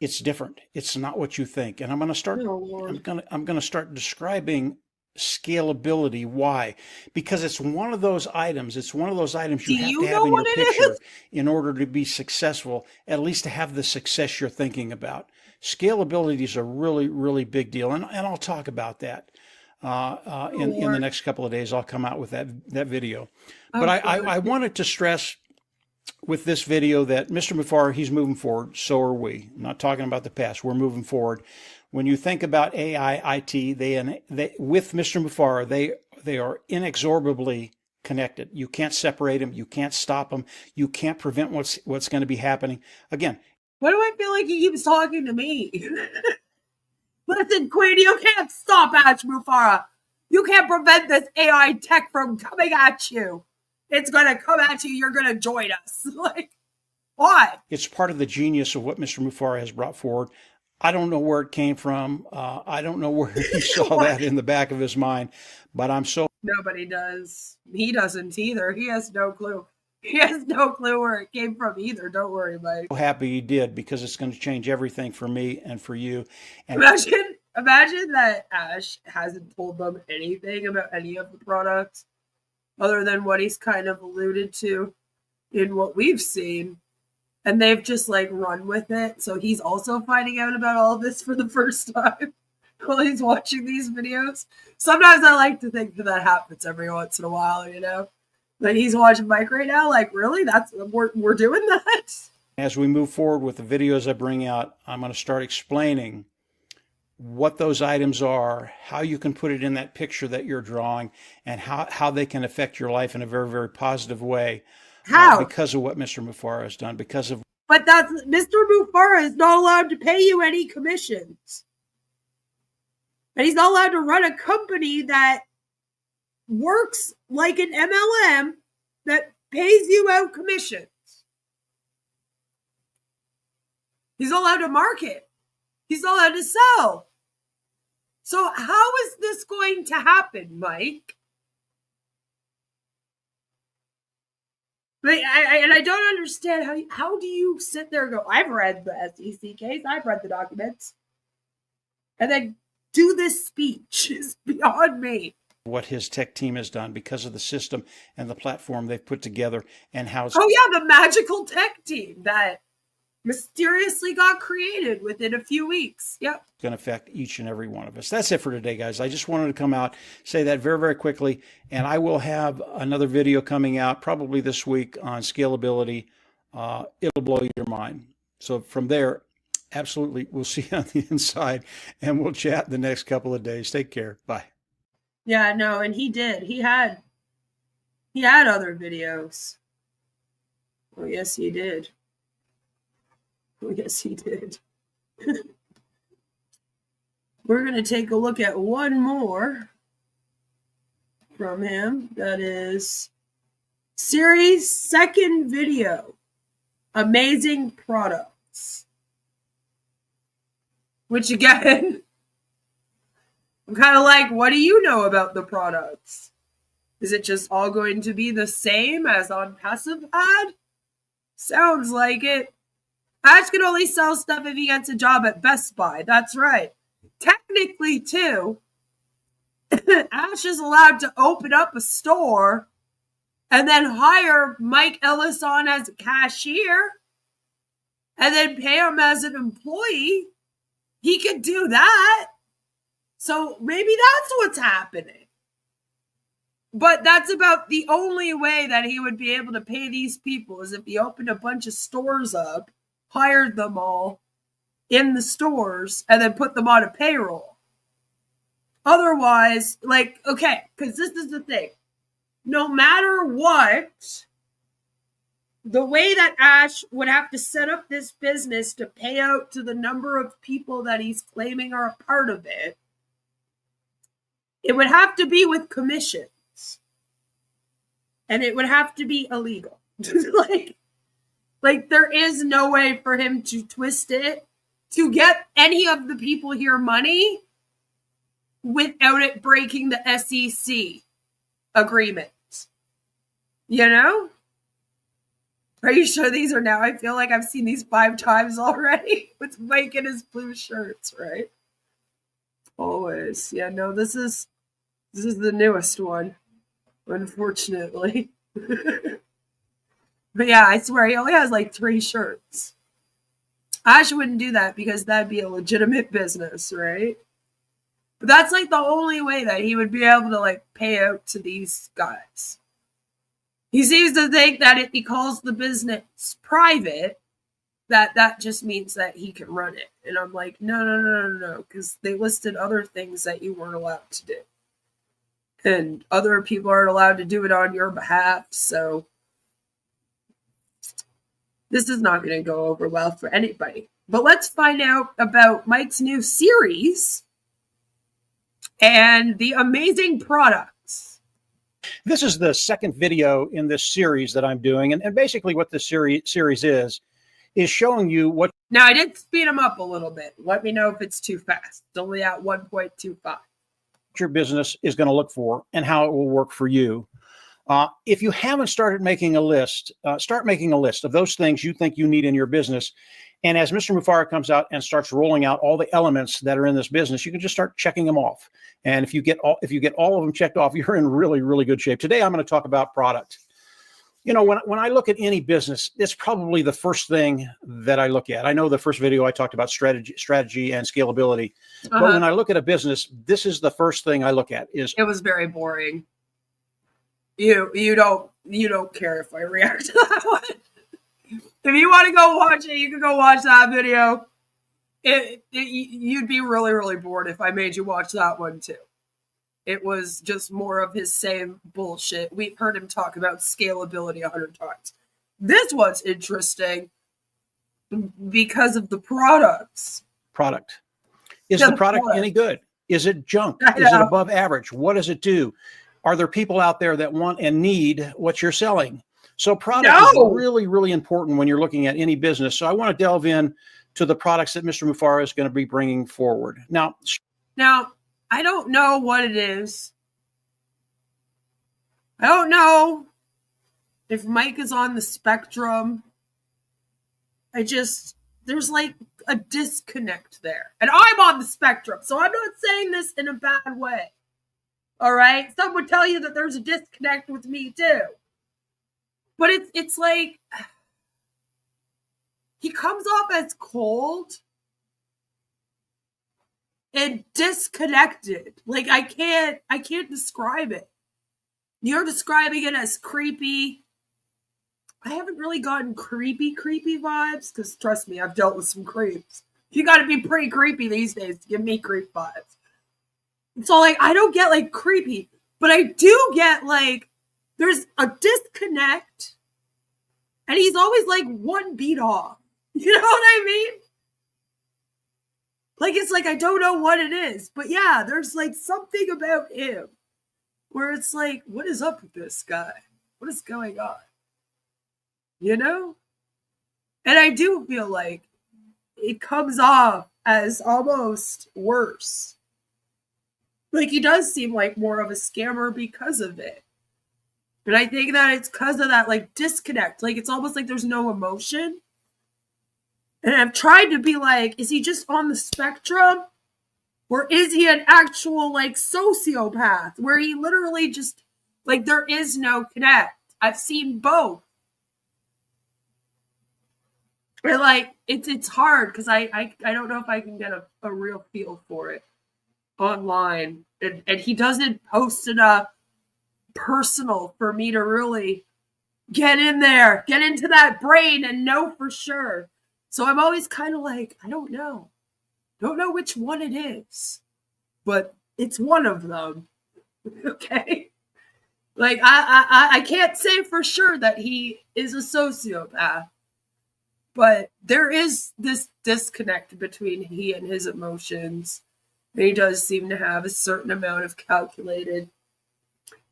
It's different. It's not what you think. And I'm going to start. I'm going to start describing scalability. Why? Because it's one of those items. It's one of those items you have to have in your picture in order to be successful. At least to have the success you're thinking about. Scalability is a really, really big deal, and I'll talk about that. In the next couple of days, I'll come out with that video. But I wanted to stress with this video that Mr. Mufareh, he's moving forward. So are we. I'm not talking about the past. We're moving forward. When you think about AI, IT, they with Mr. Mufareh, they are inexorably connected. You can't separate them. You can't stop them. You can't prevent what's going to be happening. Again, why do I feel like he keeps talking to me? Listen, Queen, you can't stop Ash Mufareh. You can't prevent this AI tech from coming at you. It's going to come at you. You're going to join us. Like, why? It's part of the genius of what Mr. Mufareh has brought forward. I don't know where it came from. I don't know where he saw that in the back of his mind, but I'm so... Nobody does. He doesn't either. He has no clue. He has no clue where it came from either. Don't worry, Mike. So happy he did, because it's going to change everything for me and for you. And imagine that Ash hasn't told them anything about any of the products other than what he's kind of alluded to in what we've seen. And they've just like run with it. So he's also finding out about all of this for the first time while he's watching these videos. Sometimes I like to think that happens every once in a while, you know? Like he's watching Mike right now, like, really? We're doing that? As we move forward with the videos I bring out, I'm going to start explaining what those items are, how you can put it in that picture that you're drawing, and how they can affect your life in a very, very positive way. How? Because of what Mr. Mufareh has done, because of... But that's... Mr. Mufareh is not allowed to pay you any commissions. And he's not allowed to run a company that works like an MLM that pays you out commissions. He's not allowed to market. He's not allowed to sell. So how is this going to happen, Mike? And I don't understand how do you sit there and go, I've read the SEC case, I've read the documents, and then do this speech is beyond me. What his tech team has done because of the system and the platform they've put together and how it's... Oh yeah, the magical tech team that mysteriously got created within a few weeks. Yep. Going to affect each and every one of us. That's it for today, guys. I just wanted to come out, say that very, very quickly, and I will have another video coming out probably this week on scalability. It'll blow your mind. So from there, absolutely, we'll see you on the inside, and we'll chat the next couple of days. Take care. Bye. Yeah, no, and he did. He had other videos. Oh, yes, he did. Oh, yes, he did. We're going to take a look at one more from him. That is series second video, Amazing Products. Which again, I'm kind of like, what do you know about the products? Is it just all going to be the same as OnPassive had? Sounds like it. Ash can only sell stuff if he gets a job at Best Buy. That's right. Technically, too, Ash is allowed to open up a store and then hire Mike Ellis on as a cashier and then pay him as an employee. He could do that. So maybe that's what's happening. But that's about the only way that he would be able to pay these people is if he opened a bunch of stores up, hired them all in the stores, and then put them on a payroll. Otherwise, like, okay, because this is the thing. No matter what, the way that Ash would have to set up this business to pay out to the number of people that he's claiming are a part of it, it would have to be with commissions. And it would have to be illegal. like there is no way for him to twist it to get any of the people here money without it breaking the SEC agreement. You know? Are you sure these are now? I feel like I've seen these 5 times already with Mike in his blue shirts, right? Always. Yeah, no, this is the newest one, unfortunately. But yeah, I swear he only has like 3 shirts. Ash wouldn't do that because that'd be a legitimate business, right? But that's like the only way that he would be able to like pay out to these guys. He seems to think that if he calls the business private, that just means that he can run it. And I'm like, no, because they listed other things that you weren't allowed to do. And other people aren't allowed to do it on your behalf, so this is not going to go over well for anybody. But let's find out about Mike's new series and the amazing products. This is the second video in this series that I'm doing. And basically what this series is showing you what... Now, I did speed them up a little bit. Let me know if it's too fast. It's only at 1.25. your business is going to look for and how it will work for you. If you haven't started making a list, start making a list of those things you think you need in your business. And as Mr. Mufareh comes out and starts rolling out all the elements that are in this business, you can just start checking them off. And if you get all of them checked off, you're in really, really good shape. Today, I'm going to talk about product. You know, when I look at any business, it's probably the first thing that I look at. I know the first video I talked about strategy and scalability, but when I look at a business, this is the first thing I look at. It was very boring. You don't care if I react to that one. If you want to go watch it, you can go watch that video. You'd be really, really bored if I made you watch that one too. It was just more of his same bullshit. We've heard him talk about scalability 100 times. This one's interesting because of the products. Product. Is the product any good? Is it junk? Is it above average? What does it do? Are there people out there that want and need what you're selling? So product is really, really important when you're looking at any business. So I want to delve in to the products that Mr. Mufareh is going to be bringing forward. Now, I don't know what it is. I don't know if Mike is on the spectrum. There's like a disconnect there. And I'm on the spectrum, so I'm not saying this in a bad way. All right? Some would tell you that there's a disconnect with me too. But it's like he comes off as cold and disconnected. Like I can't describe it. You're describing it as creepy. I haven't really gotten creepy vibes because trust me, I've dealt with some creeps. You got to be pretty creepy these days to give me creep vibes. So like I don't get like creepy, but I do get like there's a disconnect, and he's always like one beat off. You know what I mean? Like, it's like, I don't know what it is. But yeah, there's like something about him where it's like, what is up with this guy? What is going on? You know? And I do feel like it comes off as almost worse. Like, he does seem like more of a scammer because of it. And I think that it's because of that, like, disconnect. Like, it's almost like there's no emotion. And I've tried to be like, is he just on the spectrum? Or is he an actual, like, sociopath? Where he literally just, like, there is no connect. I've seen both. And, like, it's hard because I don't know if I can get a real feel for it online. And he doesn't post enough personal for me to really get in there, get into that brain and know for sure. So I'm always kind of like, I don't know. Don't know which one it is. But it's one of them. Okay? Like, I can't say for sure that he is a sociopath, but there is this disconnect between he and his emotions. And he does seem to have a certain amount of calculated,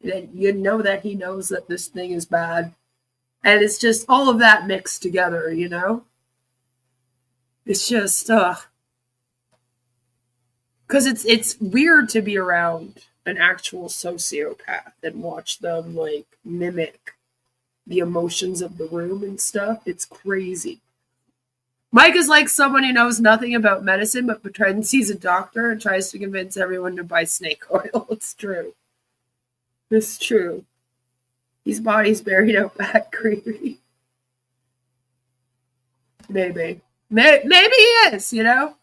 and you know that he knows that this thing is bad. And it's just all of that mixed together, you know? It's just, because it's weird to be around an actual sociopath and watch them, like, mimic the emotions of the room and stuff. It's crazy. Mike is like someone who knows nothing about medicine but pretends he's a doctor and tries to convince everyone to buy snake oil. It's true. It's true. His body's buried out back, creepy. Maybe he is, you know?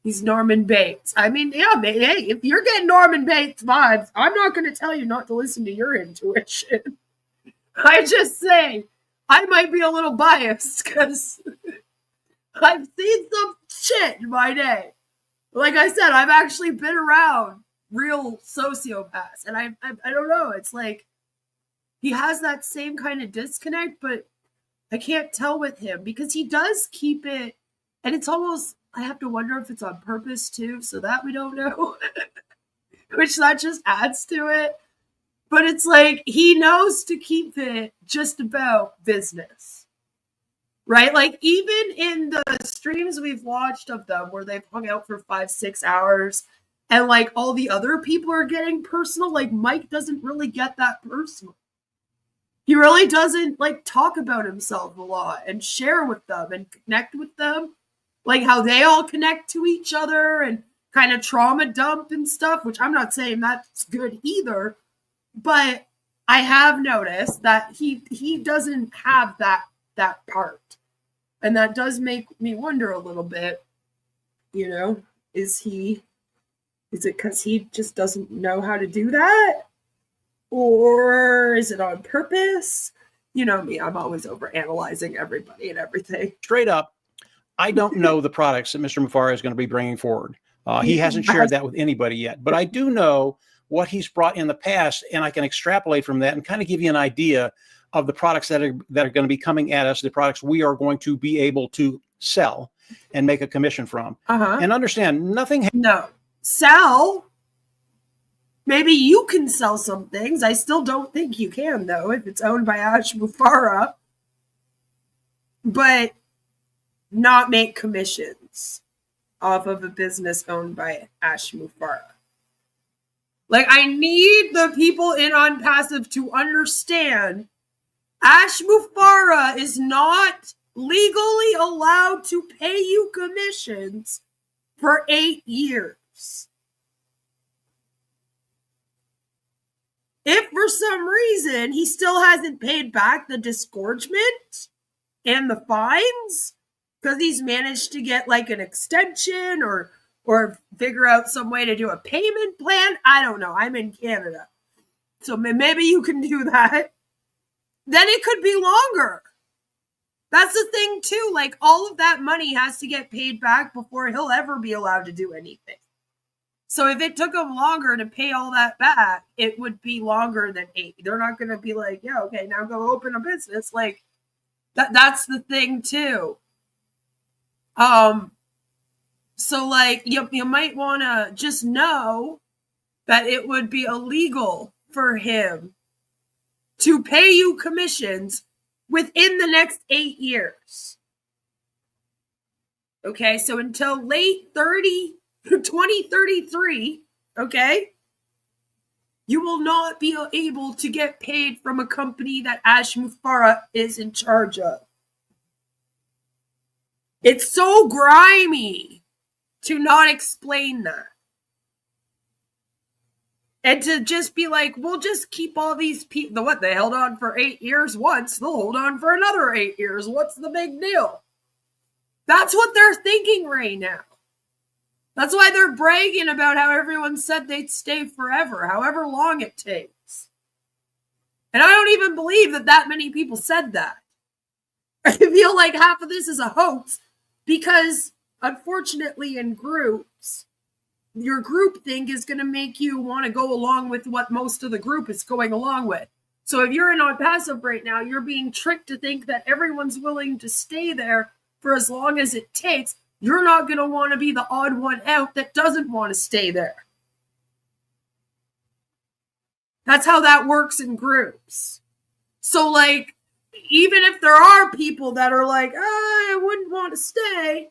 He's Norman Bates. I mean, yeah, hey, if you're getting Norman Bates vibes, I'm not going to tell you not to listen to your intuition. I just say, I might be a little biased because I've seen some shit in my day. Like I said, I've actually been around real sociopaths, and I don't know. It's like he has that same kind of disconnect, but I can't tell with him because he does keep it, and it's almost, I have to wonder if it's on purpose too, so that we don't know, which that just adds to it. But it's like he knows to keep it just about business, right? Like even in the streams we've watched of them where they've hung out for 5-6 hours and like all the other people are getting personal, like Mike doesn't really get that personal. He really doesn't like talk about himself a lot and share with them and connect with them, like how they all connect to each other and kind of trauma dump and stuff, which I'm not saying that's good either, but I have noticed that he doesn't have that part. And that does make me wonder a little bit, you know, is it because he just doesn't know how to do that? Or is it on purpose? You know me, I'm always overanalyzing everybody and everything. Straight up, I don't know the products that Mr. Mufareh is going to be bringing forward. He hasn't shared that with anybody yet, but I do know what he's brought in the past, and I can extrapolate from that and kind of give you an idea of the products that are going to be coming at us, the products we are going to be able to sell and make a commission from. And understand, nothing. No. Sell? Maybe you can sell some things. I still don't think you can, though, if it's owned by Ash Mufareh. But not make commissions off of a business owned by Ash Mufareh. Like, I need the people in OnPassive to understand Ash Mufareh is not legally allowed to pay you commissions for 8 years. If for some reason he still hasn't paid back the disgorgement and the fines, because he's managed to get like an extension or figure out some way to do a payment plan, I don't know. I'm in Canada. So maybe you can do that. Then it could be longer. That's the thing too. Like all of that money has to get paid back before he'll ever be allowed to do anything. So if it took them longer to pay all that back, it would be longer than 8. They're not going to be like, yeah, okay, now go open a business. Like that's the thing too. So like you might want to just know that it would be illegal for him to pay you commissions within the next 8 years. Okay, so until late 2033, okay, you will not be able to get paid from a company that Ash Mufareh is in charge of. It's so grimy to not explain that. And to just be like, we'll just keep all these people. What, they held on for 8 years once, they'll hold on for another 8 years. What's the big deal? That's what they're thinking right now. That's why they're bragging about how everyone said they'd stay forever, however long it takes. And I don't even believe that many people said that. I feel like half of this is a hoax because, unfortunately, in groups, your group think is going to make you want to go along with what most of the group is going along with. So if you're in OnPassive right now, you're being tricked to think that everyone's willing to stay there for as long as it takes. You're not going to want to be the odd one out that doesn't want to stay there. That's how that works in groups. So, like, even if there are people that are like, I wouldn't want to stay,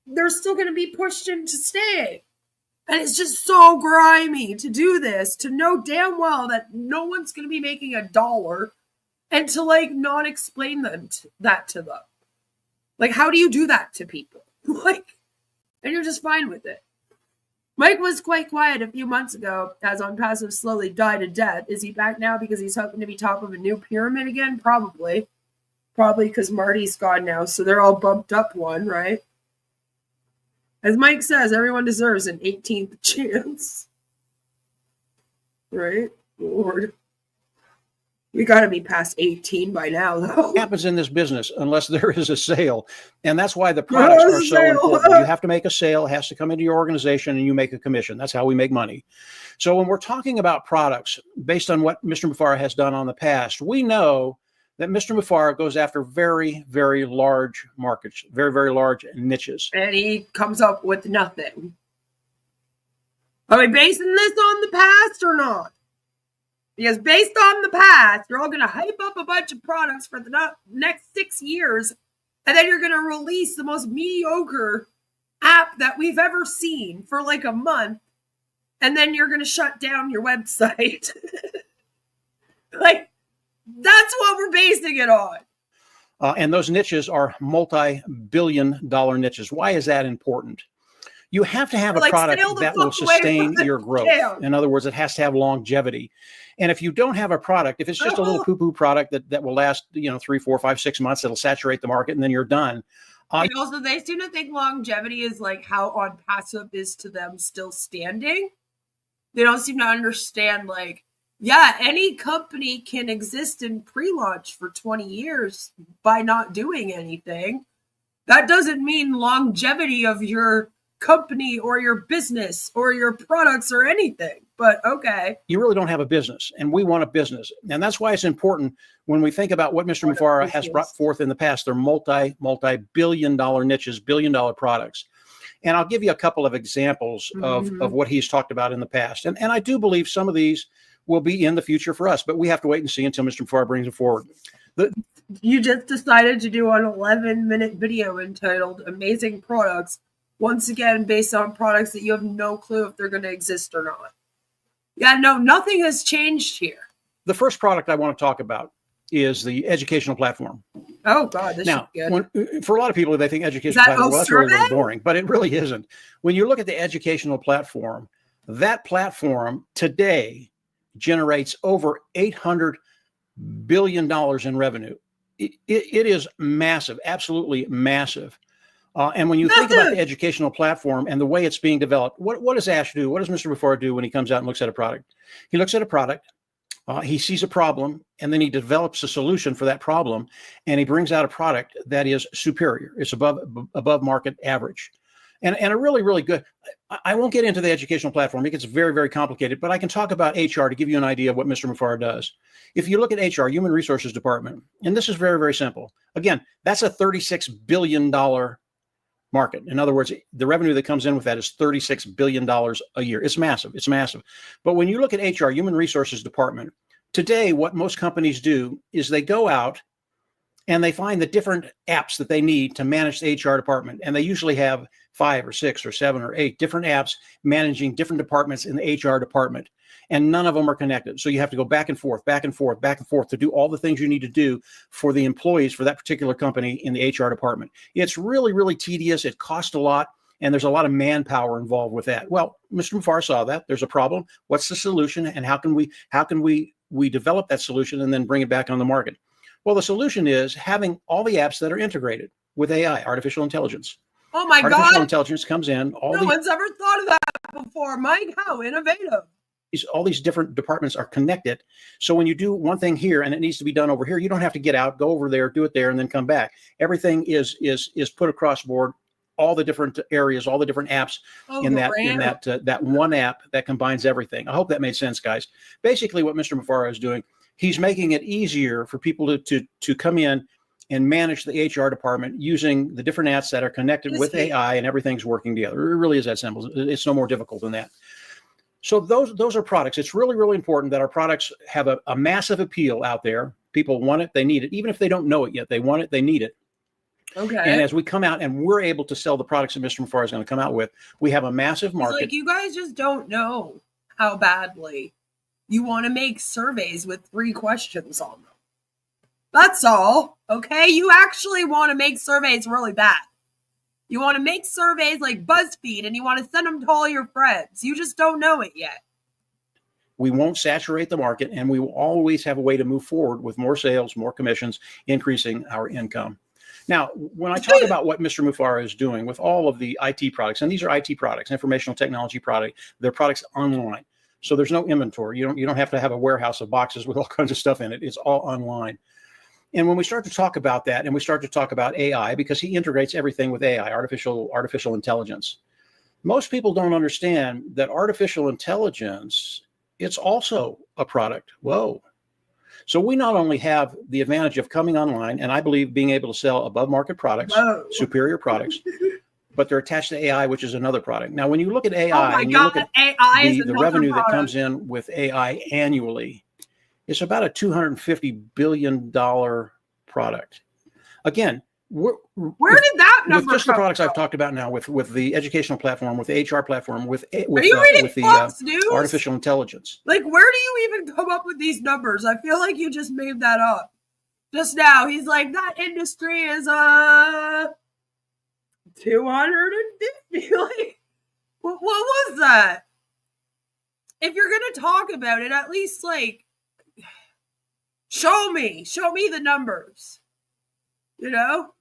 they're still going to be pushed into staying. And it's just so grimy to do this, to know damn well that no one's going to be making $1 and to, like, not explain that to them. Like, how do you do that to people? Like, and you're just fine with it. Mike was quite quiet a few months ago as OnPassive slowly died a death. Is he back now because he's hoping to be top of a new pyramid again? Probably. Probably because Marty's gone now, so they're all bumped up one, right? As Mike says, everyone deserves an 18th chance. Right? Lord. We got to be past 18 by now, though. What happens in this business unless there is a sale? And that's why the products are so important. You have to make a sale. It has to come into your organization and you make a commission. That's how we make money. So when we're talking about products, based on what Mr. Mufareh has done on the past, we know that Mr. Mufareh goes after very, very large markets, very, very large niches. And he comes up with nothing. Are we basing this on the past or not? Because based on the past, you're all going to hype up a bunch of products for the next 6 years, and then you're going to release the most mediocre app that we've ever seen for like a month, and then you're going to shut down your website. Like, that's what we're basing it on. And those niches are multi-billion-dollar niches. Why is that important? You have to have a product that will sustain your growth. In other words, it has to have longevity. And if you don't have a product, if it's just a little poo-poo product that will last, 3, 4, 5, 6 months, it'll saturate the market and then you're done. And also, they seem to think longevity is like how OnPassive is to them still standing. They don't seem to understand, like, yeah, any company can exist in pre-launch for 20 years by not doing anything. That doesn't mean longevity of your company or your business or your products or anything, but okay. You really don't have a business, and we want a business. And that's why it's important when we think about what Mr. Mufareh has brought forth in the past. They're multi-billion-dollar niches, billion-dollar products. And I'll give you a couple of examples of what he's talked about in the past. And I do believe some of these will be in the future for us, but we have to wait and see until Mr. Mufareh brings it forward. You just decided to do an 11-minute video entitled Amazing Products, once again, based on products that you have no clue if they're going to exist or not. Yeah, no, nothing has changed here. The first product I want to talk about is the educational platform. Oh, God, this now, is good. For a lot of people, they think educational platform, well, that's really boring, but it really isn't. When you look at the educational platform, that platform today generates over $800 billion in revenue. It is massive, absolutely massive. And when you think about the educational platform and the way it's being developed, what does Ash do? What does Mr. Mufareh do when he comes out and looks at a product? He looks at a product, he sees a problem, and then he develops a solution for that problem, and he brings out a product that is superior. It's above market average. And a really, really good, I won't get into the educational platform because it's very, very complicated, but I can talk about HR to give you an idea of what Mr. Mufareh does. If you look at HR, Human Resources Department, and this is very, very simple. Again, that's a $36 billion market. In other words, the revenue that comes in with that is $36 billion a year. It's massive. It's massive. But when you look at HR, Human Resources Department, today, what most companies do is they go out and they find the different apps that they need to manage the HR department. And they usually have 5 or 6 or 7 or 8 different apps managing different departments in the HR department. And none of them are connected. So you have to go back and forth, back and forth, back and forth to do all the things you need to do for the employees for that particular company in the HR department. It's really, really tedious. It costs a lot. And there's a lot of manpower involved with that. Well, Mr. Mufareh saw that. There's a problem. What's the solution? And how can we develop that solution and then bring it back on the market? Well, the solution is having all the apps that are integrated with AI, artificial intelligence. Oh my God. Artificial intelligence comes in. No one's ever thought of that before. Mike, how innovative. All these different departments are connected. So when you do one thing here and it needs to be done over here, you don't have to get out, go over there, do it there, and then come back. Everything is put across board all the different areas, all the different apps in that one app that combines everything. I hope that made sense, guys. Basically, what Mr. Mufareh is doing, he's making it easier for people to come in and manage the HR department using the different apps that are connected with AI, and everything's working together. It really is that simple. It's no more difficult than that. So those are products. It's really, really important that our products have a massive appeal out there. People want it, they need it. Even if they don't know it yet, they want it, they need it. Okay. And as we come out and we're able to sell the products that Mr. Mufareh is going to come out with, we have a massive market. Like, you guys just don't know how badly you want to make surveys with 3 questions on them. That's all. Okay. You actually want to make surveys really bad. You want to make surveys like BuzzFeed, and you want to send them to all your friends. You just don't know it yet. We won't saturate the market, and we will always have a way to move forward with more sales, more commissions, increasing our income. Now, when I talk about what Mr. Mufareh is doing with all of the IT products, and these are IT products, informational technology product, they're products online. So there's no inventory. You don't have to have a warehouse of boxes with all kinds of stuff in it. It's all online. And when we start to talk about that, and we start to talk about AI, because he integrates everything with AI, artificial intelligence, most people don't understand that artificial intelligence, it's also a product. Whoa. So we not only have the advantage of coming online, and I believe being able to sell above market products, superior products, but they're attached to AI, which is another product. Now, when you look at AI and you look at the revenue that comes in with AI annually, it's about a $250 billion product. Again, where did that number with just the products from? I've talked about now, with the educational platform, with the HR platform, with Are you reading with the Fox News? artificial intelligence. Like, where do you even come up with these numbers? I feel like you just made that up just now. He's like, that industry is 250. Like, what was that? If you're gonna talk about it, at least like show me the numbers. You know,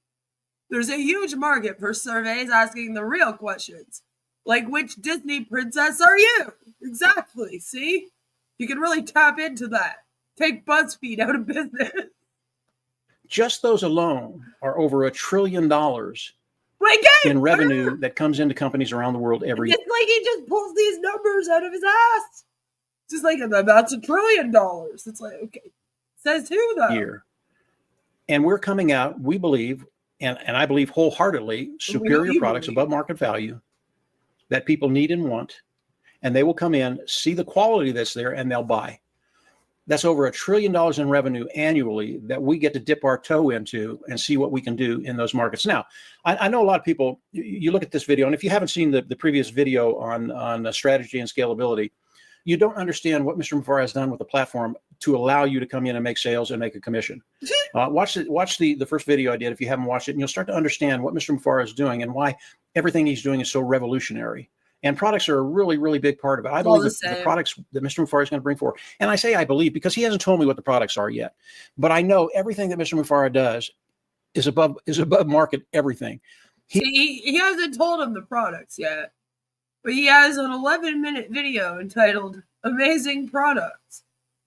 there's a huge market for surveys asking the real questions, like, which Disney princess are you? Exactly. See, you can really tap into that. Take BuzzFeed out of business. Just those alone are over $1 trillion in revenue that comes into companies around the world every year. It's like he just pulls these numbers out of his ass. It's just like, that's $1 trillion. It's like, okay, says who though? Year. And we're coming out, we believe, and I believe wholeheartedly, superior products above market value that people need and want, and they will come in, see the quality that's there, and they'll buy. That's over $1 trillion in revenue annually that we get to dip our toe into and see what we can do in those markets. Now, I know a lot of people, you look at this video, and if you haven't seen the previous video on strategy and scalability, you don't understand what Mr. Mufareh has done with the platform to allow you to come in and make sales and make a commission. Watch the first video I did if you haven't watched it, and you'll start to understand what Mr. Mufareh is doing and why everything he's doing is so revolutionary. And products are a really, really big part of it. I believe the products that Mr. Mufareh is going to bring forward. And I say I believe because he hasn't told me what the products are yet. But I know everything that Mr. Mufareh does is above market everything. He hasn't told him the products yet. But he has an 11-minute video entitled Amazing Products,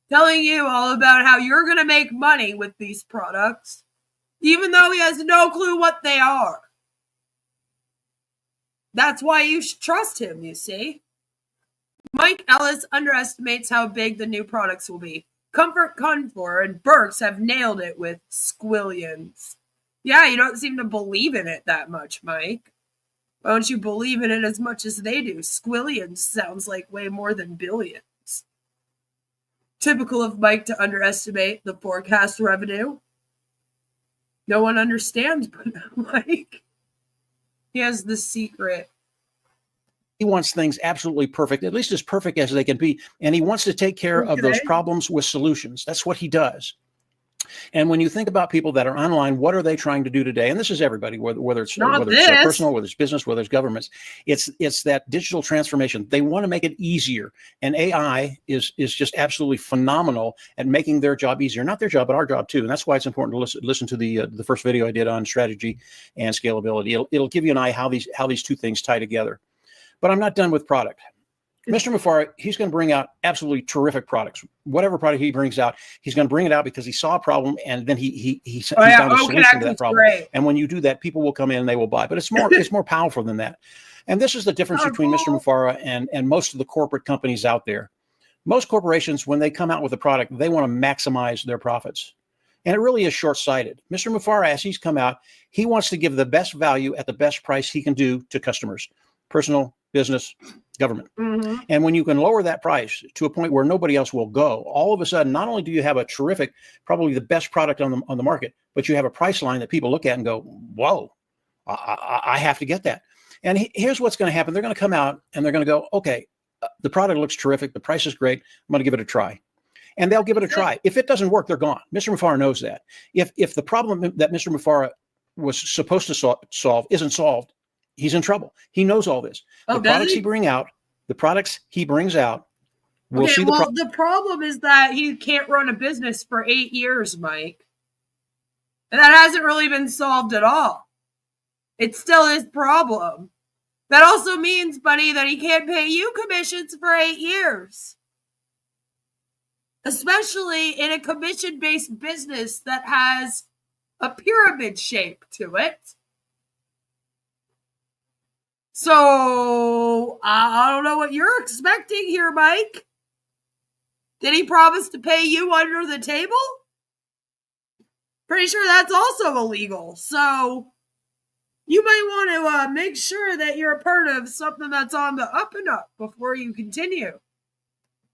telling you all about how you're going to make money with these products, even though he has no clue what they are. That's why you should trust him, you see. Mike Ellis underestimates how big the new products will be. Comfort Confor and Burks have nailed it with squillions. Yeah, you don't seem to believe in it that much, Mike. Why don't you believe in it as much as they do? Squillions sounds like way more than billions. Typical of Mike to underestimate the forecast revenue. No one understands but Mike. He has the secret. He wants things absolutely perfect, at least as perfect as they can be. And he wants to take care of those problems with solutions. That's what he does. And when you think about people that are online, what are they trying to do today? And this is everybody, whether it's personal, whether it's business, whether it's governments. It's that digital transformation. They want to make it easier. And AI is just absolutely phenomenal at making their job easier. Not their job, but our job too. And that's why it's important to listen to the first video I did on strategy and scalability. It'll give you an eye how these two things tie together. But I'm not done with product. Mr. Mufareh, he's going to bring out absolutely terrific products. Whatever product he brings out, he's going to bring it out because he saw a problem and then he found a solution to that problem. Great. And when you do that, people will come in and they will buy. But it's more powerful than that. And this is the difference between Mr. Mufareh and most of the corporate companies out there. Most corporations, when they come out with a product, they want to maximize their profits. And it really is short-sighted. Mr. Mufareh, as he's come out, he wants to give the best value at the best price he can do to customers, personal, business, government. Mm-hmm. And when you can lower that price to a point where nobody else will go, all of a sudden, not only do you have a terrific, probably the best product on the market, but you have a price line that people look at and go, whoa, I have to get that. And here's what's going to happen. They're going to come out and they're going to go, okay, the product looks terrific. The price is great. I'm going to give it a try. And they'll give it a try. If it doesn't work, they're gone. Mr. Mufareh knows that. If the problem that Mr. Mufareh was supposed to solve isn't solved, he's in trouble. He knows all this. The products he brings out, we'll see the problem is that he can't run a business for 8 years, Mike. And that hasn't really been solved at all. It's still his problem. That also means, buddy, that he can't pay you commissions for 8 years. Especially in a commission-based business that has a pyramid shape to it. So, I don't know what you're expecting here, Mike. Did he promise to pay you under the table? Pretty sure that's also illegal. So, you might want to make sure that you're a part of something that's on the up and up before you continue.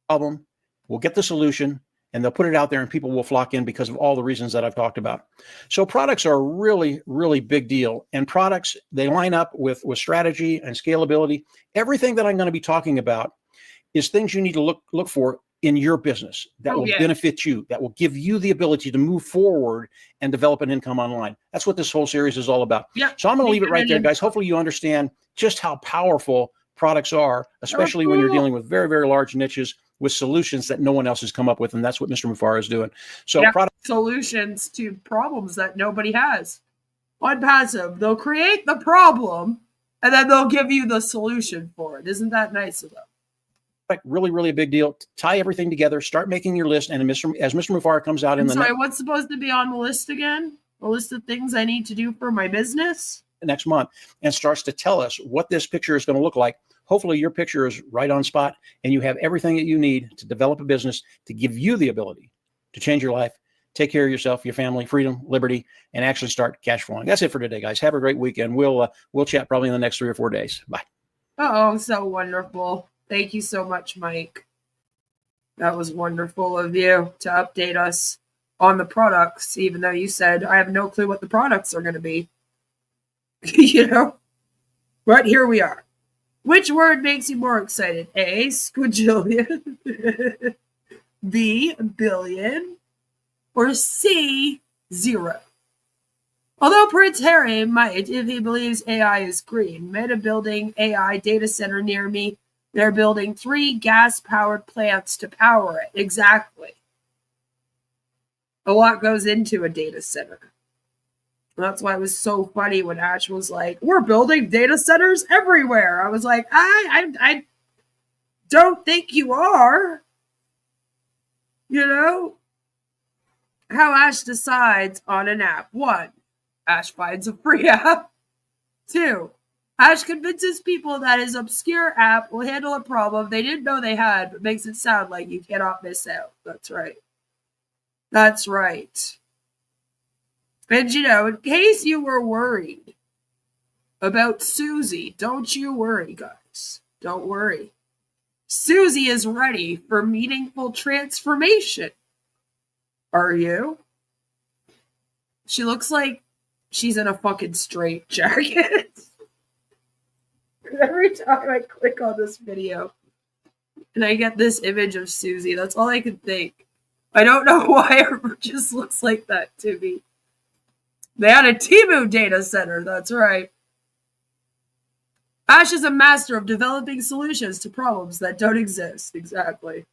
Problem. We'll get the solution and they'll put it out there and people will flock in because of all the reasons that I've talked about. So products are a really, really big deal. And products, they line up with strategy and scalability. Everything that I'm going to be talking about is things you need to look for in your business that will benefit you, that will give you the ability to move forward and develop an income online. That's what this whole series is all about. Yep. So I'm going to leave it right there, guys. Hopefully you understand just how powerful products are, especially when you're dealing with very, very large niches with solutions that no one else has come up with. And that's what Mr. Mufareh is doing. So solutions to problems that nobody has. OnPassive, they'll create the problem and then they'll give you the solution for it. Isn't that nice of them? Really, really a big deal. Tie everything together, start making your list. And as Mr. Mufareh comes out what's supposed to be on the list again? A list of things I need to do for my business? Next month and starts to tell us what this picture is going to look like. Hopefully your picture is right on spot and you have everything that you need to develop a business to give you the ability to change your life, take care of yourself, your family, freedom, liberty, and actually start cash flowing. That's it for today, guys. Have a great weekend. We'll chat probably in the next 3 or 4 days. Bye. Oh, so wonderful. Thank you so much, Mike. That was wonderful of you to update us on the products, even though you said I have no clue what the products are going to be. You know? But here we are. Which word makes you more excited? A, squajillion, B, billion, or C, zero? Although Prince Harry might, if he believes AI is green, Meta building AI data center near me. They're building 3 gas-powered plants to power it. Exactly. A lot goes into a data center. That's why it was so funny when Ash was like, we're building data centers everywhere. I was like, I don't think you are. You know? How Ash decides on an app. 1, Ash finds a free app. 2, Ash convinces people that his obscure app will handle a problem they didn't know they had, but makes it sound like you cannot miss out. That's right. That's right. And you know, in case you were worried about Susie, don't you worry, guys. Don't worry. Susie is ready for meaningful transformation. Are you? She looks like she's in a fucking straitjacket. Every time I click on this video and I get this image of Susie, that's all I can think. I don't know why it just looks like that to me. They had a Temu data center, that's right. Ash is a master of developing solutions to problems that don't exist. Exactly.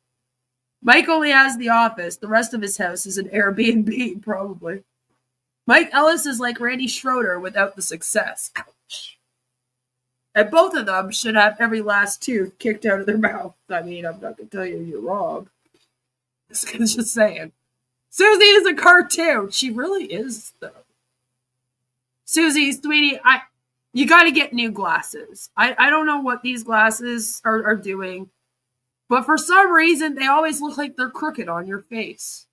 Mike only has the office. The rest of his house is an Airbnb, probably. Mike Ellis is like Randy Schroeder without the success. Ouch. And both of them should have every last tooth kicked out of their mouth. I mean, I'm not going to tell you you're wrong. Just saying. Susie is a cartoon. She really is, though. Susie, sweetie, you got to get new glasses. I don't know what these glasses are doing, but for some reason, they always look like they're crooked on your face.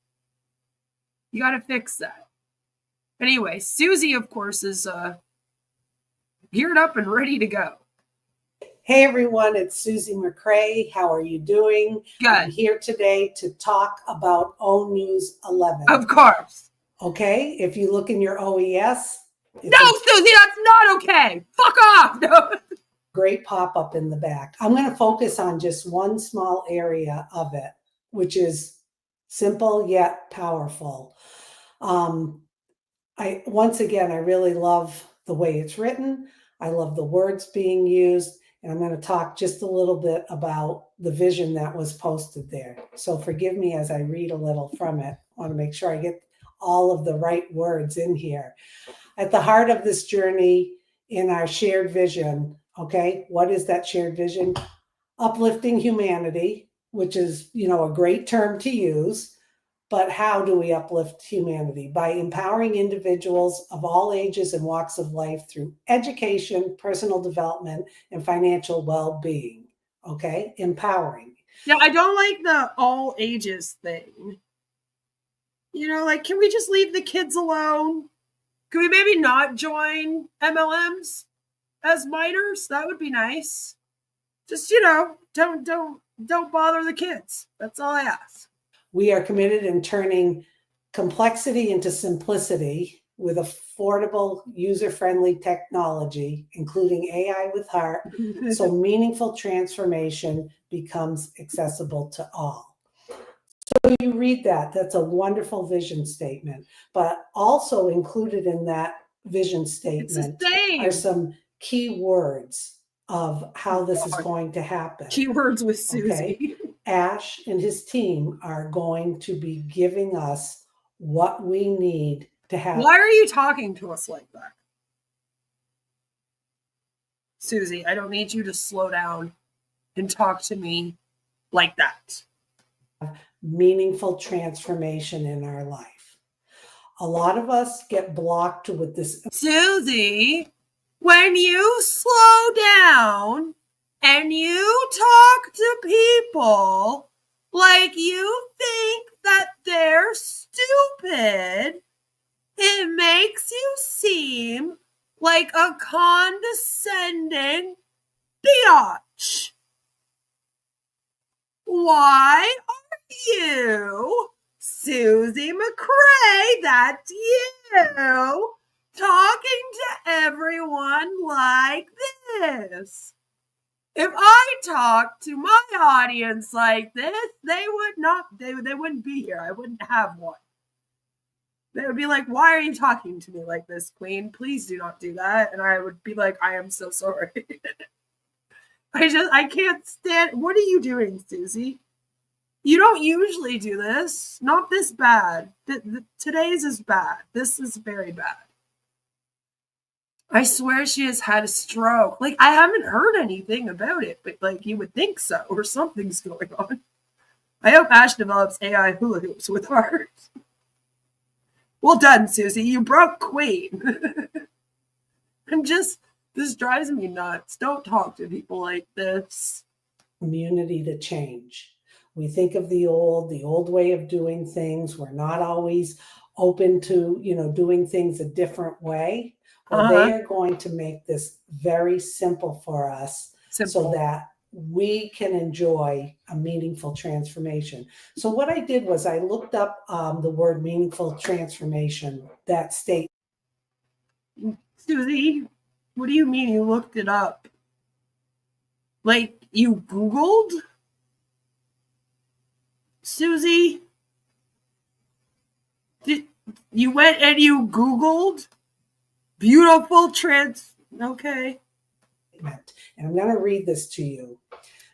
You got to fix that. Anyway, Susie, of course, is geared up and ready to go. Hey everyone, it's Susie McCrae. How are you doing? Good. I'm here today to talk about O News 11. Of course. Okay, if you look in your OES. No, Susie, that's not okay. Fuck off. No. Great pop-up in the back. I'm going to focus on just one small area of it, which is simple yet powerful. Once again, I really love the way it's written. I love the words being used. And I'm going to talk just a little bit about the vision that was posted there. So forgive me as I read a little from it. I want to make sure I get all of the right words in here. At the heart of this journey in our shared vision, okay, what is that shared vision? Uplifting humanity, which is, a great term to use. But how do we uplift humanity? By empowering individuals of all ages and walks of life through education, personal development, and financial well-being. Okay? Empowering. Yeah, I don't like the all ages thing. Can we just leave the kids alone? Can we maybe not join MLMs as minors? That would be nice. Just, don't bother the kids. That's all I ask. We are committed in turning complexity into simplicity with affordable, user-friendly technology, including AI with heart, so meaningful transformation becomes accessible to all. So you read that. That's a wonderful vision statement. But also included in that vision statement are some key words of how this is going to happen. Keywords with Susie. Okay. Ash and his team are going to be giving us what we need to have. Why are you talking to us like that? Susie, I don't need you to slow down and talk to me like that. Meaningful transformation in our life. A lot of us get blocked with this. Susie, when you slow down and you talk to people like you think that they're stupid, it makes you seem like a condescending biatch. Why are you, Susie McCrae, that's you, talking to everyone like this? If I talked to my audience like this, they wouldn't be here. I wouldn't have one. They would be like, why are you talking to me like this, Queen? Please do not do that. And I would be like, I am so sorry. I can't stand. What are you doing, Susie? You don't usually do this. Not this bad. Today's is bad. This is very bad. I swear she has had a stroke. I haven't heard anything about it, but you would think so, or something's going on. I hope Ash develops AI hula hoops with heart. Well done, Susie. You broke Queen. This drives me nuts. Don't talk to people like this. Community to change. We think of the old way of doing things. We're not always open to, doing things a different way. Well, they are going to make this very simple for us so that we can enjoy a meaningful transformation. So what I did was I looked up the word meaningful transformation, that state. Susie, what do you mean you looked it up? You Googled? Susie? You went and you Googled? Beautiful okay. And I'm going to read this to you.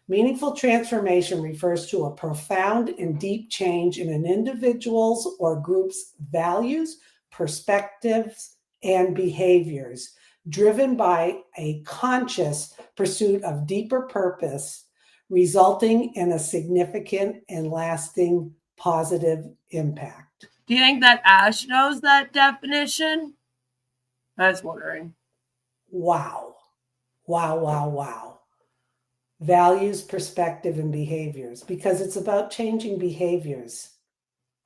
Meaningful transformation refers to a profound and deep change in an individual's or group's values, perspectives, and behaviors driven by a conscious pursuit of deeper purpose, resulting in a significant and lasting positive impact. Do you think that Ash knows that definition? I was wondering. Wow. Wow, wow, wow. Values, perspective, and behaviors, because it's about changing behaviors.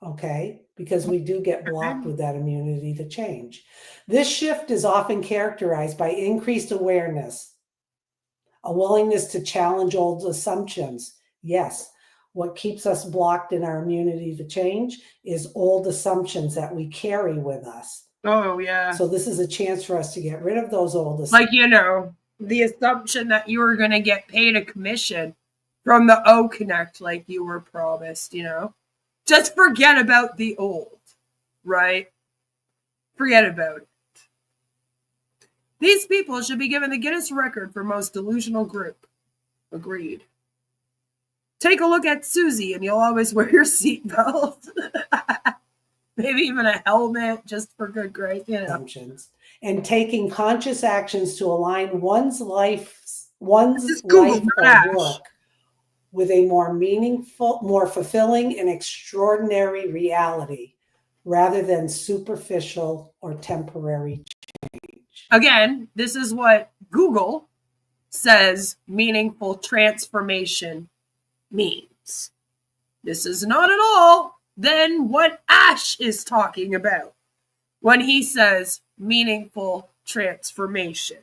Okay? Because we do get blocked with that immunity to change. This shift is often characterized by increased awareness, a willingness to challenge old assumptions. Yes, what keeps us blocked in our immunity to change is old assumptions that we carry with us. Oh, yeah. So this is a chance for us to get rid of those old assumptions. Like, the assumption that you were going to get paid a commission from the O Connect like you were promised, Just forget about the old, right? Forget about it. These people should be given the Guinness record for most delusional group. Agreed. Take a look at Susie and you'll always wear your seatbelt. Maybe even a helmet just for good grace, Assumptions. And taking conscious actions to align one's life or work with a more meaningful, more fulfilling and extraordinary reality rather than superficial or temporary change. Again, this is what Google says meaningful transformation means. This is not at all then what Ash is talking about when he says meaningful transformation.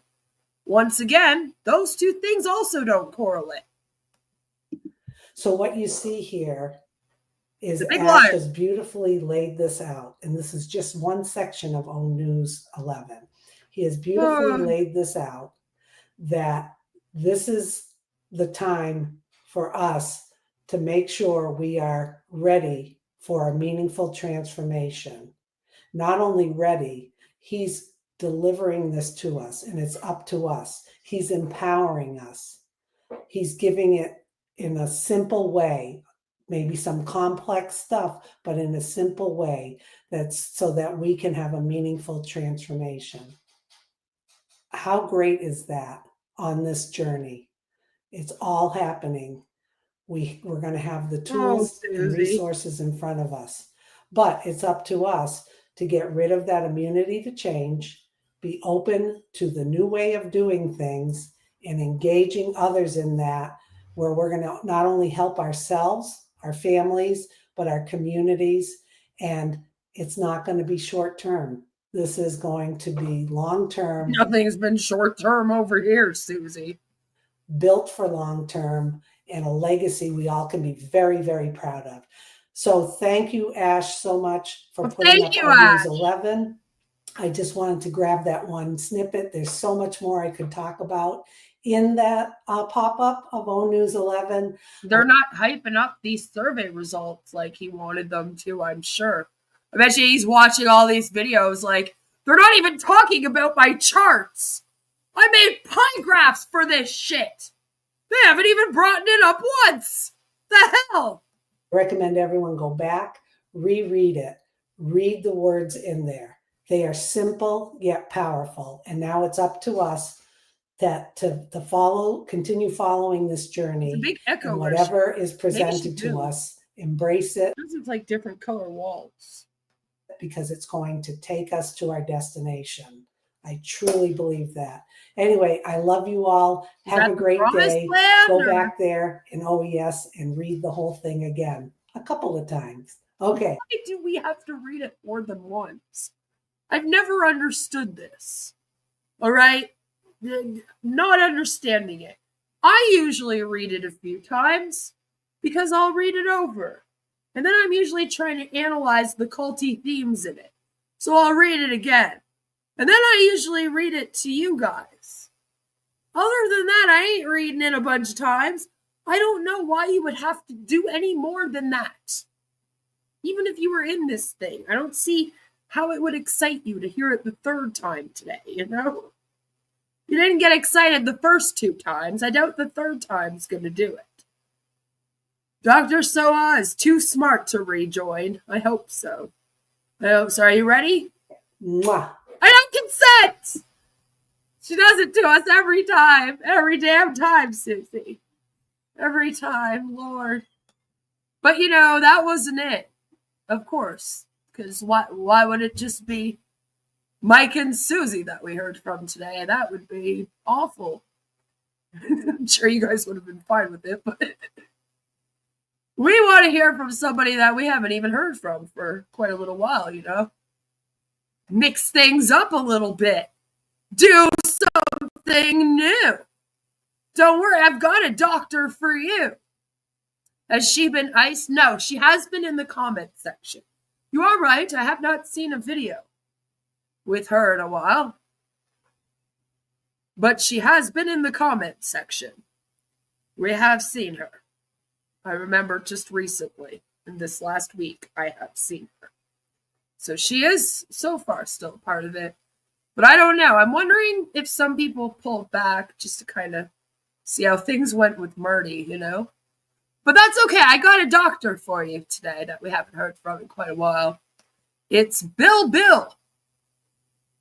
Once again, those two things also don't correlate. So what you see here is Ash lie. has beautifully laid this out, and this is just one section of O News 11. He has beautifully laid this out, that this is the time for us to make sure we are ready for a meaningful transformation. Not only ready, he's delivering this to us, and it's up to us. He's empowering us. He's giving it in a simple way, maybe some complex stuff, but in a simple way, that's so that we can have a meaningful transformation. How great is that on this journey? It's all happening. We're going to have the tools and resources in front of us, but it's up to us to get rid of that immunity to change, be open to the new way of doing things, and engaging others in that, where we're going to not only help ourselves, our families, but our communities. And it's not going to be short term. This is going to be long term. Nothing's been short term over here, Susie. Built for long term, and a legacy we all can be very, very proud of. So thank you, Ash, so much for putting up on News 11. I just wanted to grab that one snippet. There's so much more I could talk about in that pop-up of O News 11. They're not hyping up these survey results like he wanted them to, I'm sure. I bet you he's watching all these videos like, they're not even talking about my charts. I made pie graphs for this shit. They haven't even brought it up once. The hell? I recommend everyone go back, reread it, read the words in there. They are simple yet powerful. And now it's up to us to follow, continue following this journey. It's a big echo. And whatever is presented to us, embrace it. This is like different color walls. Because it's going to take us to our destination. I truly believe that. Anyway, I love you all. Have a great day. Go back there in OES and read the whole thing again a couple of times. Okay. Why do we have to read it more than once? I've never understood this. All right? Not understanding it. I usually read it a few times because I'll read it over. And then I'm usually trying to analyze the culty themes in it. So I'll read it again. And then I usually read it to you guys. Other than that, I ain't reading it a bunch of times. I don't know why you would have to do any more than that. Even if you were in this thing, I don't see how it would excite you to hear it the third time today, You didn't get excited the first 2 times. I doubt the third time's going to do it. Dr. Soa is too smart to rejoin. I hope so. Are you ready? Mwah. I don't consent! She does it to us every time. Every damn time, Susie. Every time, Lord. But you know, that wasn't it. Of course. Because why would it just be Mike and Susie that we heard from today? That would be awful. I'm sure you guys would have been fine with it, but we want to hear from somebody that we haven't even heard from for quite a little while, you know? Mix things up a little bit. Do something new. Don't worry, I've got a doctor for you. Has she been iced? No, she has been in the comment section. You are right, I have not seen a video with her in a while. But she has been in the comment section. We have seen her. I remember just recently, in this last week, I have seen her. So she is, so far, still a part of it. But I don't know. I'm wondering if some people pulled back just to kind of see how things went with Marty, you know? But that's okay. I got a doctor for you today that we haven't heard from in quite a while. It's Bill.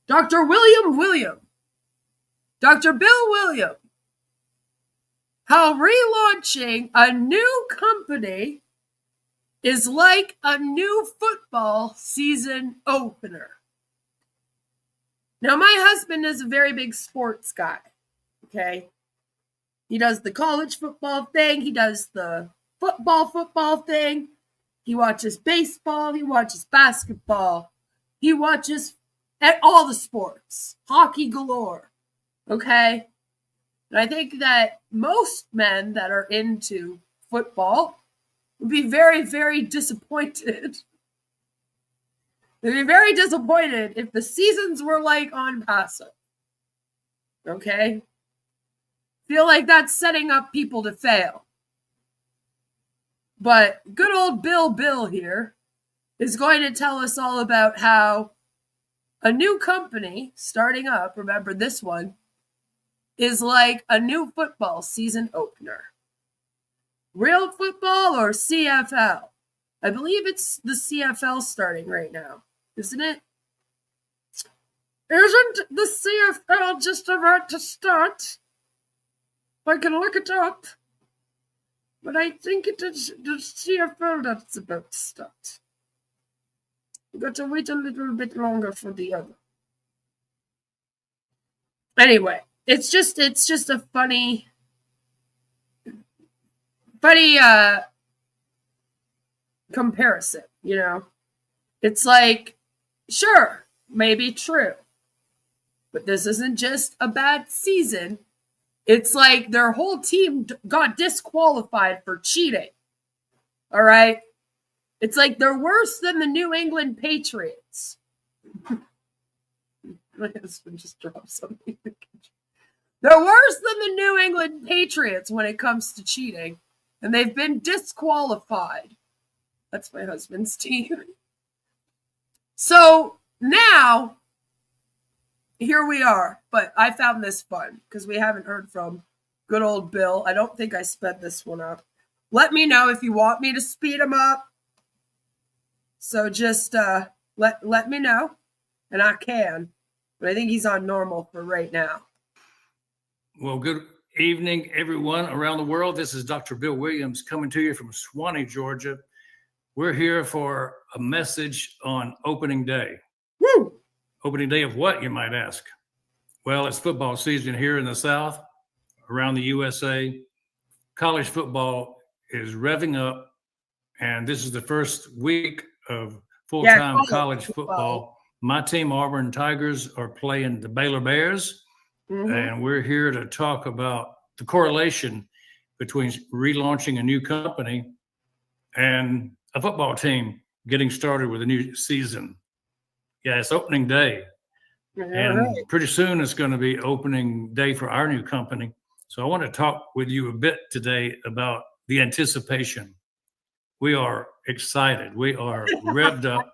Dr. William. Dr. Bill William. How relaunching a new company is like a new football season opener. Now, my husband is a very big sports guy, okay? He does the college football thing. He does the football thing. He watches baseball. He watches basketball. He watches all the sports. Hockey galore, okay? And I think that most men that are into football would be very, very disappointed. They'd be very disappointed if the seasons were like OnPassive. Okay? Feel like that's setting up people to fail. But good old Bill here is going to tell us all about how a new company starting up, remember this one, is like a new football season opener. Real football or CFL? I believe it's the CFL starting right now, isn't it? Isn't the CFL just about to start? I can look it up. But I think it is the CFL that's about to start. We've got to wait a little bit longer for the other. Anyway, it's just a funny comparison, you know? It's like, sure, maybe true. But this isn't just a bad season. It's like their whole team got disqualified for cheating. All right? It's like they're worse than the New England Patriots. My husband just dropped something. They're worse than the New England Patriots when it comes to cheating. And they've been disqualified. That's my husband's team. So now, here we are. But I found this fun because we haven't heard from good old Bill. I don't think I sped this one up. Let me know if you want me to speed him up. So just let me know. And I can. But I think he's on normal for right now. Well, good evening, everyone around the world. This is Dr. Bill Williams coming to you from Swanee, Georgia. We're here for a message on opening day. Woo! Opening day of what, you might ask? Well, it's football season here in the South, around the USA. College football is revving up, and this is the first week of full-time college football. My team, Auburn Tigers, are playing the Baylor Bears, and we're here to talk about the correlation between relaunching a new company and a football team getting started with a new season. Yeah, it's opening day. And pretty soon it's going to be opening day for our new company. So I want to talk with you a bit today about the anticipation. We are excited. We are revved up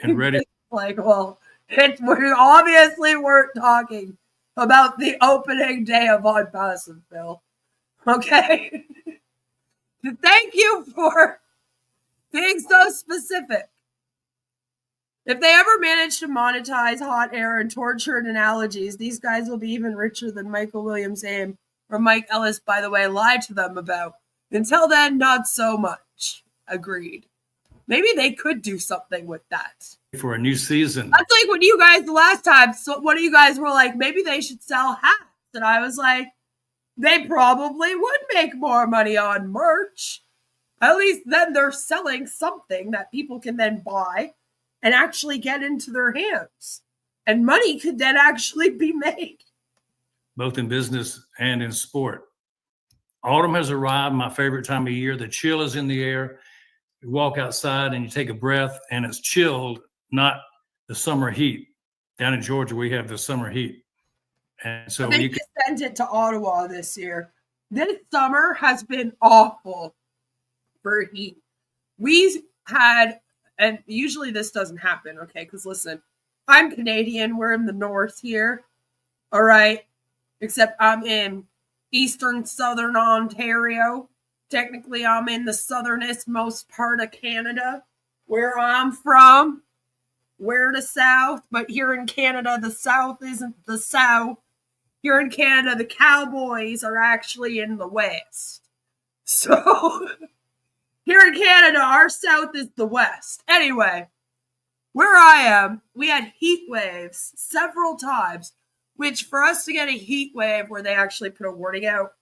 and ready. Like, well, we obviously weren't talking about the opening day of OnPassive, Bill. Okay? Thank you for being so specific. If they ever manage to monetize hot air and tortured analogies, these guys will be even richer than Michael Williams Aim or Mike Ellis, by the way, lied to them about. Until then, not so much. Agreed. Maybe they could do something with that. For a new season. That's like when you guys, the last time, so one of you guys were like, maybe they should sell hats. And I was like, they probably would make more money on merch. At least then they're selling something that people can then buy and actually get into their hands. And money could then actually be made. Both in business and in sport. Autumn has arrived, my favorite time of year. The chill is in the air. You walk outside and you take a breath, and it's chilled, not the summer heat. Down in Georgia, we have the summer heat. And so they just sent it to Ottawa this year. This summer has been awful for heat. We had, and usually this doesn't happen, okay? Because listen, I'm Canadian. We're in the north here. All right. Except I'm in eastern southern Ontario. Technically, I'm in the southernest most part of Canada, where I'm from. We're the south, but here in Canada, the south isn't the south. Here in Canada, the cowboys are actually in the west. So, here in Canada, our south is the west. Anyway, where I am, we had heat waves several times, which for us to get a heat wave where they actually put a warning out,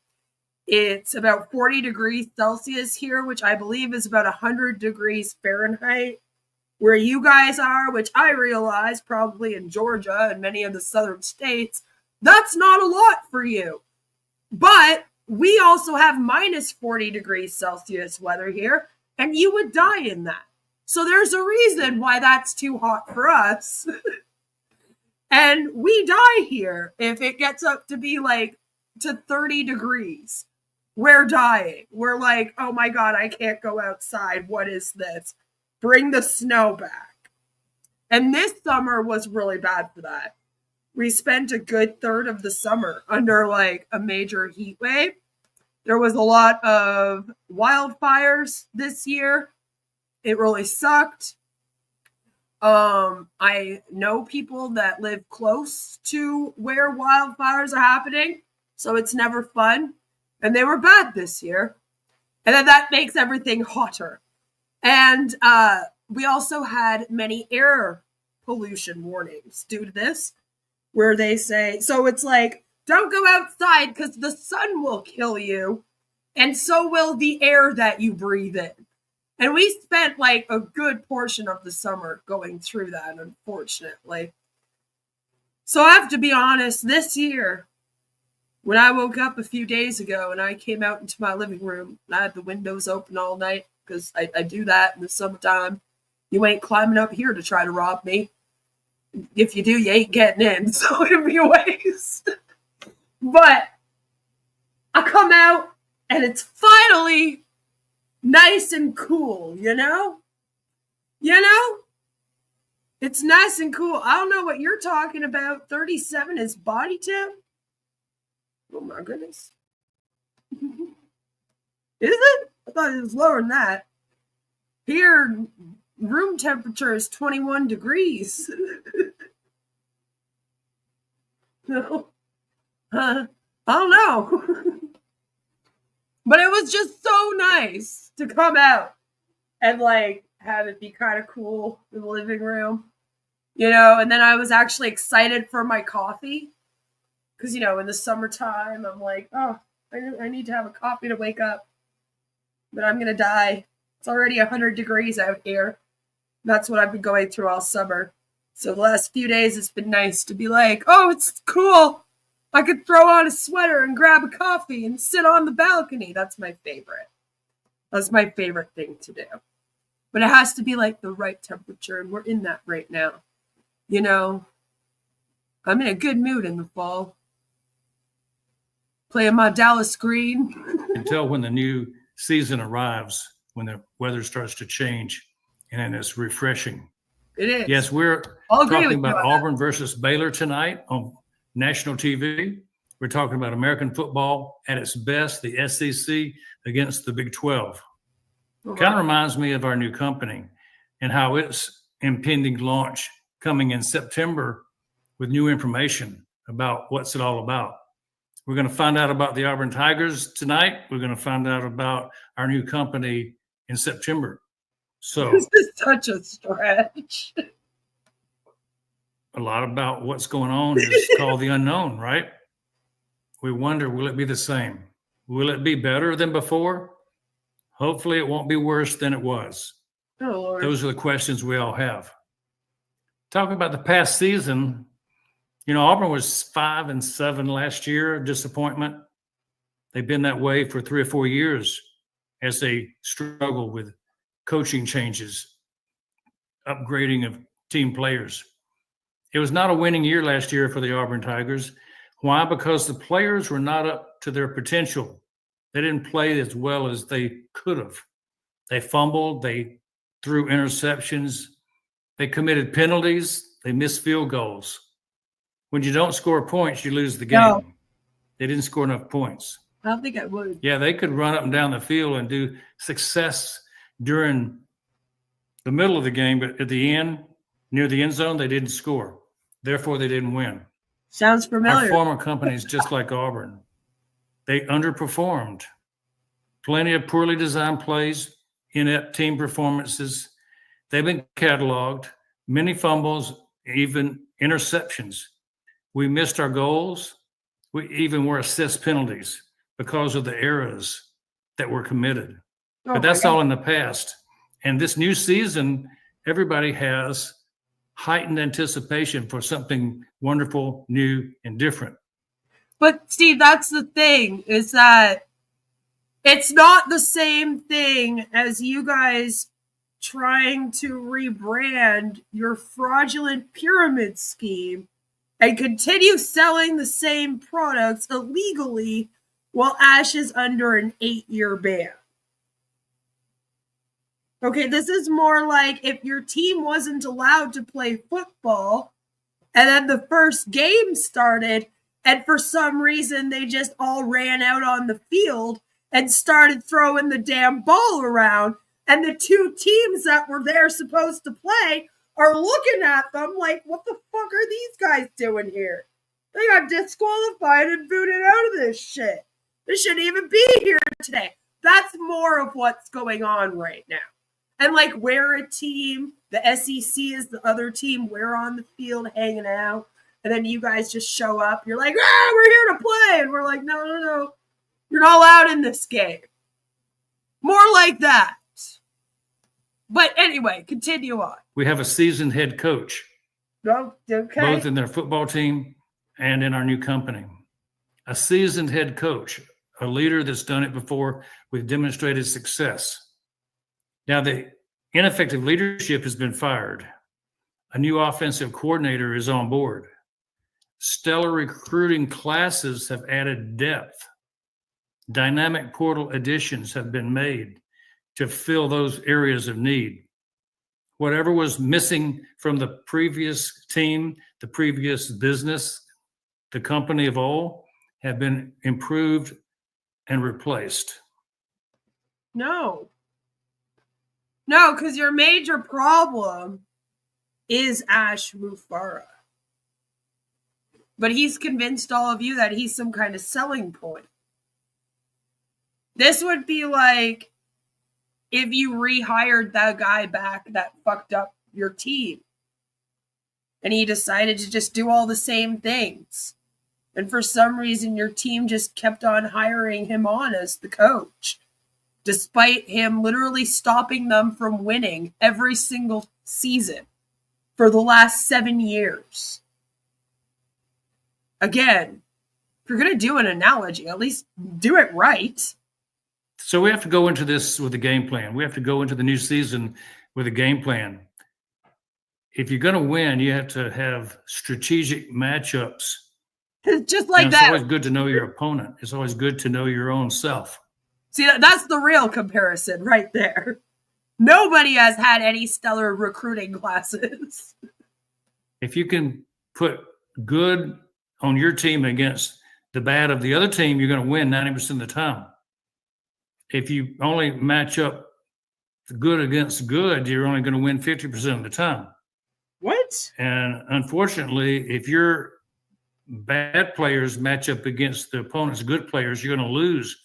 it's about 40 degrees Celsius here, which I believe is about 100 degrees Fahrenheit. Where you guys are, which I realize probably in Georgia and many of the southern states, that's not a lot for you. But we also have minus 40 degrees Celsius weather here, and you would die in that. So there's a reason why that's too hot for us. And we die here if it gets up to be like to 30 degrees. We're dying. We're like, oh my God, I can't go outside. What is this? Bring the snow back. And this summer was really bad for that. We spent a good third of the summer under like a major heat wave. There was a lot of wildfires this year. It really sucked. I know people that live close to where wildfires are happening, so it's never fun. And they were bad this year. And then that makes everything hotter. And we also had many air pollution warnings due to this, where they say, so it's like, don't go outside because the sun will kill you, and so will the air that you breathe in. And we spent like a good portion of the summer going through that, unfortunately. So I have to be honest, this year, when I woke up a few days ago and I came out into my living room, and I had the windows open all night, because I do that in the summertime. You ain't climbing up here to try to rob me. If you do, you ain't getting in. So it'd be a waste. But I come out and it's finally nice and cool, you know? You know? It's nice and cool. I don't know what you're talking about. 37 is body temp? Oh my goodness. Is it? I thought it was lower than that. Here, room temperature is 21 degrees. No. I don't know. But it was just so nice to come out and like have it be kind of cool in the living room. You know, and then I was actually excited for my coffee. Because, you know, in the summertime, I'm like, oh, I need to have a coffee to wake up. But I'm going to die. It's already 100 degrees out here. That's what I've been going through all summer. So the last few days, it's been nice to be like, oh, it's cool. I could throw on a sweater and grab a coffee and sit on the balcony. That's my favorite. That's my favorite thing to do. But it has to be like the right temperature, and we're in that right now. You know, I'm in a good mood in the fall. Playing my Dallas Green. Until when the new season arrives, when the weather starts to change, and it's refreshing. It is. Yes, we're talking about Auburn versus Baylor tonight on national TV. We're talking about American football at its best, the SEC against the Big 12. Okay. Kind of reminds me of our new company and how it's impending launch coming in September with new information about what's it all about. We're going to find out about the Auburn Tigers tonight. We're going to find out about our new company in September. So This is such a stretch. a lot about what's going on is called the unknown, right? We wonder, will it be the same? Will it be better than before? Hopefully it won't be worse than it was. Oh, Lord. Those are the questions we all have. Talking about the past season, Auburn was 5-7 last year, disappointment. They've been that way for 3 or 4 years as they struggle with coaching changes, upgrading of team players. It was not a winning year last year for the Auburn Tigers. Why? Because the players were not up to their potential. They didn't play as well as they could have. They fumbled, they threw interceptions, they committed penalties, they missed field goals. When you don't score points, you lose the game. No. They didn't score enough points. I don't think I would. Yeah, they could run up and down the field and do success during the middle of the game, but at the end, near the end zone, they didn't score. Therefore, they didn't win. Sounds Our familiar. former companies, just like Auburn, they underperformed. Plenty of poorly designed plays, inept team performances. They've been cataloged, many fumbles, even interceptions. We missed our goals. We even were assessed penalties because of the errors that were committed. But that's all in the past. And this new season, everybody has heightened anticipation for something wonderful, new, and different. But Steve, that's the thing, is that it's not the same thing as you guys trying to rebrand your fraudulent pyramid scheme and continue selling the same products illegally while Ash is under an 8-year ban. Okay, this is more like if your team wasn't allowed to play football and then the first game started and for some reason they just all ran out on the field and started throwing the damn ball around, and the two teams that were there supposed to play are looking at them like, what the fuck are these guys doing here? They got disqualified and booted out of this shit. They shouldn't even be here today. That's more of what's going on right now. And like, we're a team, the SEC is the other team, we're on the field hanging out, and then you guys just show up. You're like, we're here to play. And we're like, no. You're not allowed in this game. More like that. But anyway, continue on. We have a seasoned head coach, Oh, okay. both in their football team and in our new company. A seasoned head coach, a leader that's done it before with demonstrated success. Now, the ineffective leadership has been fired. A new offensive coordinator is on board. Stellar recruiting classes have added depth. Dynamic portal additions have been made to fill those areas of need. Whatever was missing from the previous team, the previous business, the company of all, have been improved and replaced. No, because your major problem is Ash Mufareh. But he's convinced all of you that he's some kind of selling point. This would be like if you rehired that guy back that fucked up your team and he decided to just do all the same things. And for some reason, your team just kept on hiring him on as the coach, despite him literally stopping them from winning every single season for the last 7 years. Again, if you're going to do an analogy, at least do it right. So we have to go into this with a game plan. We have to go into the new season with a game plan. If you're going to win, you have to have strategic matchups. Just like It's that. always good to know your opponent. It's always good to know your own self. See, that's the real comparison right there. Nobody has had any stellar recruiting classes. If you can put good on your team against the bad of the other team, you're going to win 90% of the time. If you only match up good against good, you're only going to win 50% of the time. What? And unfortunately, if your bad players match up against the opponent's good players, you're going to lose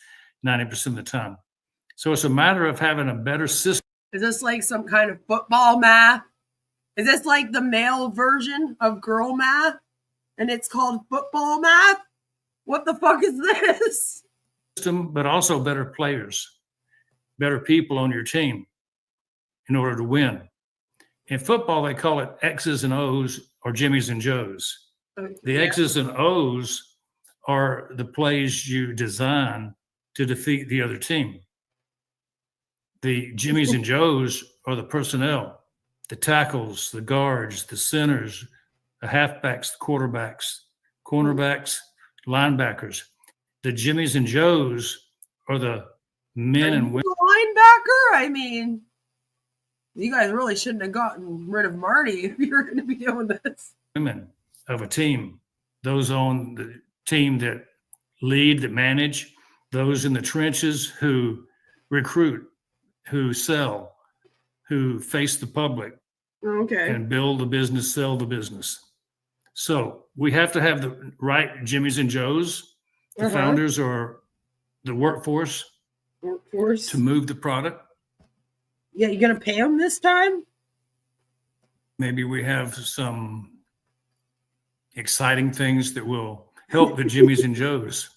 90% of the time. So it's a matter of having a better system. Is this like some kind of football math? Is this like the male version of girl math? And it's called football math? What the fuck is this? But also better players, better people on your team in order to win. In football, they call it X's and O's or Jimmys and Joes. The X's and O's are the plays you design to defeat the other team. The Jimmys and Joes are the personnel, the tackles, the guards, the centers, the halfbacks, the quarterbacks, cornerbacks, linebackers. The Jimmys and Joes are the men and women. Linebacker? I mean, you guys really shouldn't have gotten rid of Marty if you were going to be doing this. Women of a team, those on the team that lead, that manage, those in the trenches who recruit, who sell, who face the public, Okay. and build the business, sell the business. So we have to have the right Jimmys and Joes. The founders are the workforce to move the product. Yeah, you going to pay them this time? Maybe we have some exciting things that will help the Jimmys and Joes.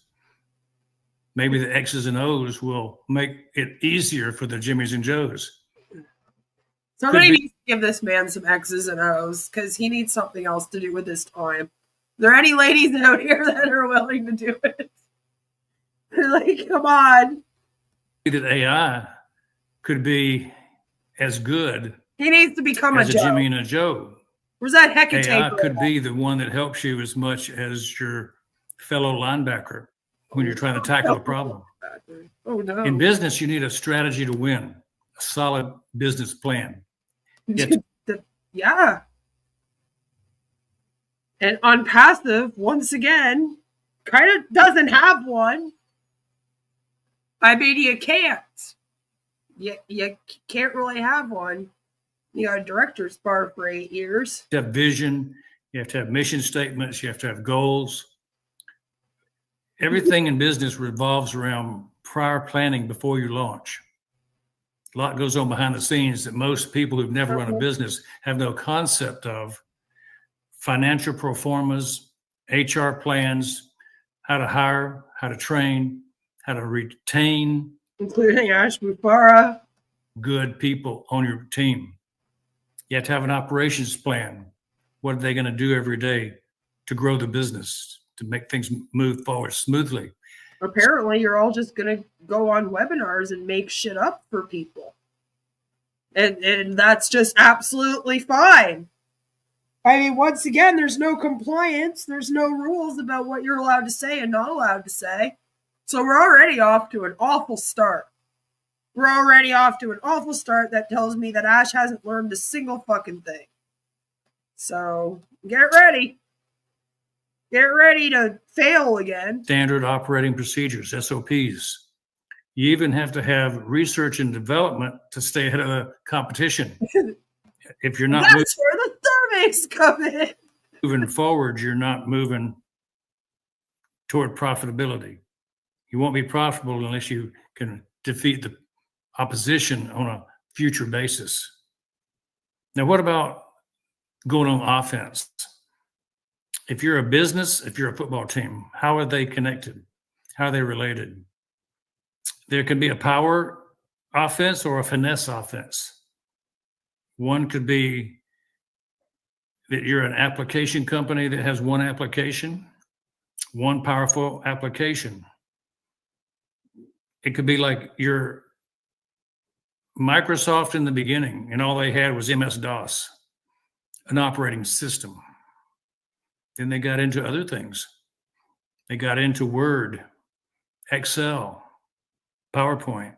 Maybe the X's and O's will make it easier for the Jimmys and Joes. Somebody needs to give this man some X's and O's because he needs something else to do with his time. Are there any ladies out here that are willing to do it? Like, come on. That AI could be as good He needs to become as a a Joe. Jimmy and a Joe. Where's that Hecate? AI could be the one that helps you as much as your fellow linebacker when you're trying to tackle a problem. Oh, no. In business, you need a strategy to win, a solid business plan. Yeah. And OnPassive, once again, kind of doesn't have one. I mean, you can't. You can't really have one. You got a director's bar for 8 years. You have to have vision. You have to have mission statements. You have to have goals. Everything in business revolves around prior planning before you launch. A lot goes on behind the scenes that most people who've never run a business have no concept of. Financial pro formas, HR plans, how to hire, how to train, how to retain, including Ash Mufareh, good people on your team. You have to have an operations plan. What are they going to do every day to grow the business, to make things move forward smoothly? Apparently, you're all just going to go on webinars and make shit up for people. And that's just absolutely fine. I mean, once again, there's no compliance. There's no rules about what you're allowed to say and not allowed to say. So we're already off to an awful start. We're already off to an awful start that tells me that Ash hasn't learned a single fucking thing. So get ready. Get ready to fail again. Standard operating procedures, SOPs. You even have to have research and development to stay ahead of the competition. If you're not That's where the surveys come in. Moving forward, you're not moving toward profitability. You won't be profitable unless you can defeat the opposition on a future basis. Now, what about going on offense? If you're a business, if you're a football team, how are they connected? How are they related? There can be a power offense or a finesse offense. One could be that you're an application company that has one application, one powerful application. It could be like your Microsoft in the beginning, and all they had was MS-DOS, an operating system. Then they got into other things. They got into Word, Excel, PowerPoint.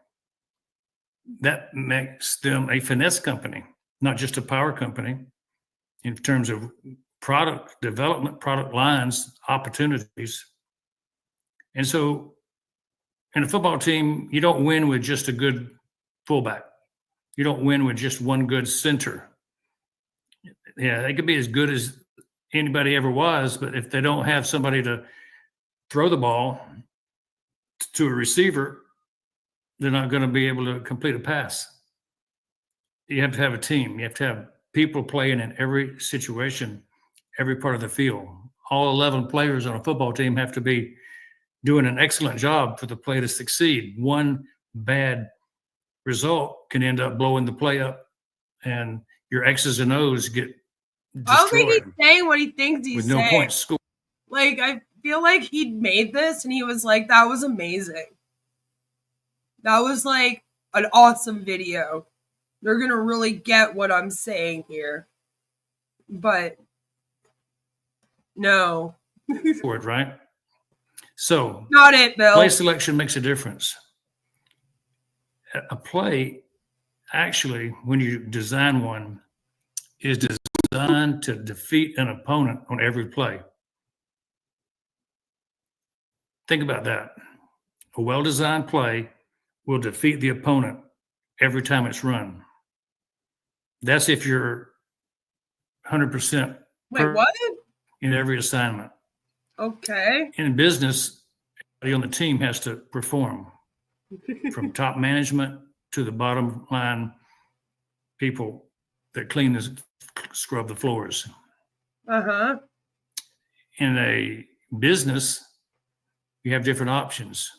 That makes them a finesse company, not just a power company in terms of product development, product lines, opportunities. And so in a football team, you don't win with just a good fullback. You don't win with just one good center. Yeah, they could be as good as anybody ever was, but if they don't have somebody to throw the ball to a receiver, they're not going to be able to complete a pass. You have to have a team. You have to have people playing in every situation, every part of the field. All 11 players on a football team have to be doing an excellent job for the play to succeed. One bad result can end up blowing the play up, and your X's and O's get destroyed. I don't think he's saying what he thinks he's with saying. no points scored. Like, I feel like he made this and he was like, that was amazing. That was like an awesome video. They're going to really get what I'm saying here. But no. For it, right? So, not it, Bill. Play selection makes a difference. A play, actually, when you design one, is designed to defeat an opponent on every play. Think about that. A well-designed play will defeat the opponent every time it's run. That's if you're 100% Wait, what? in every assignment. Okay. In business, everybody on the team has to perform, from top management to the bottom line people that scrub the floors. Uh-huh. In a business, you have different options.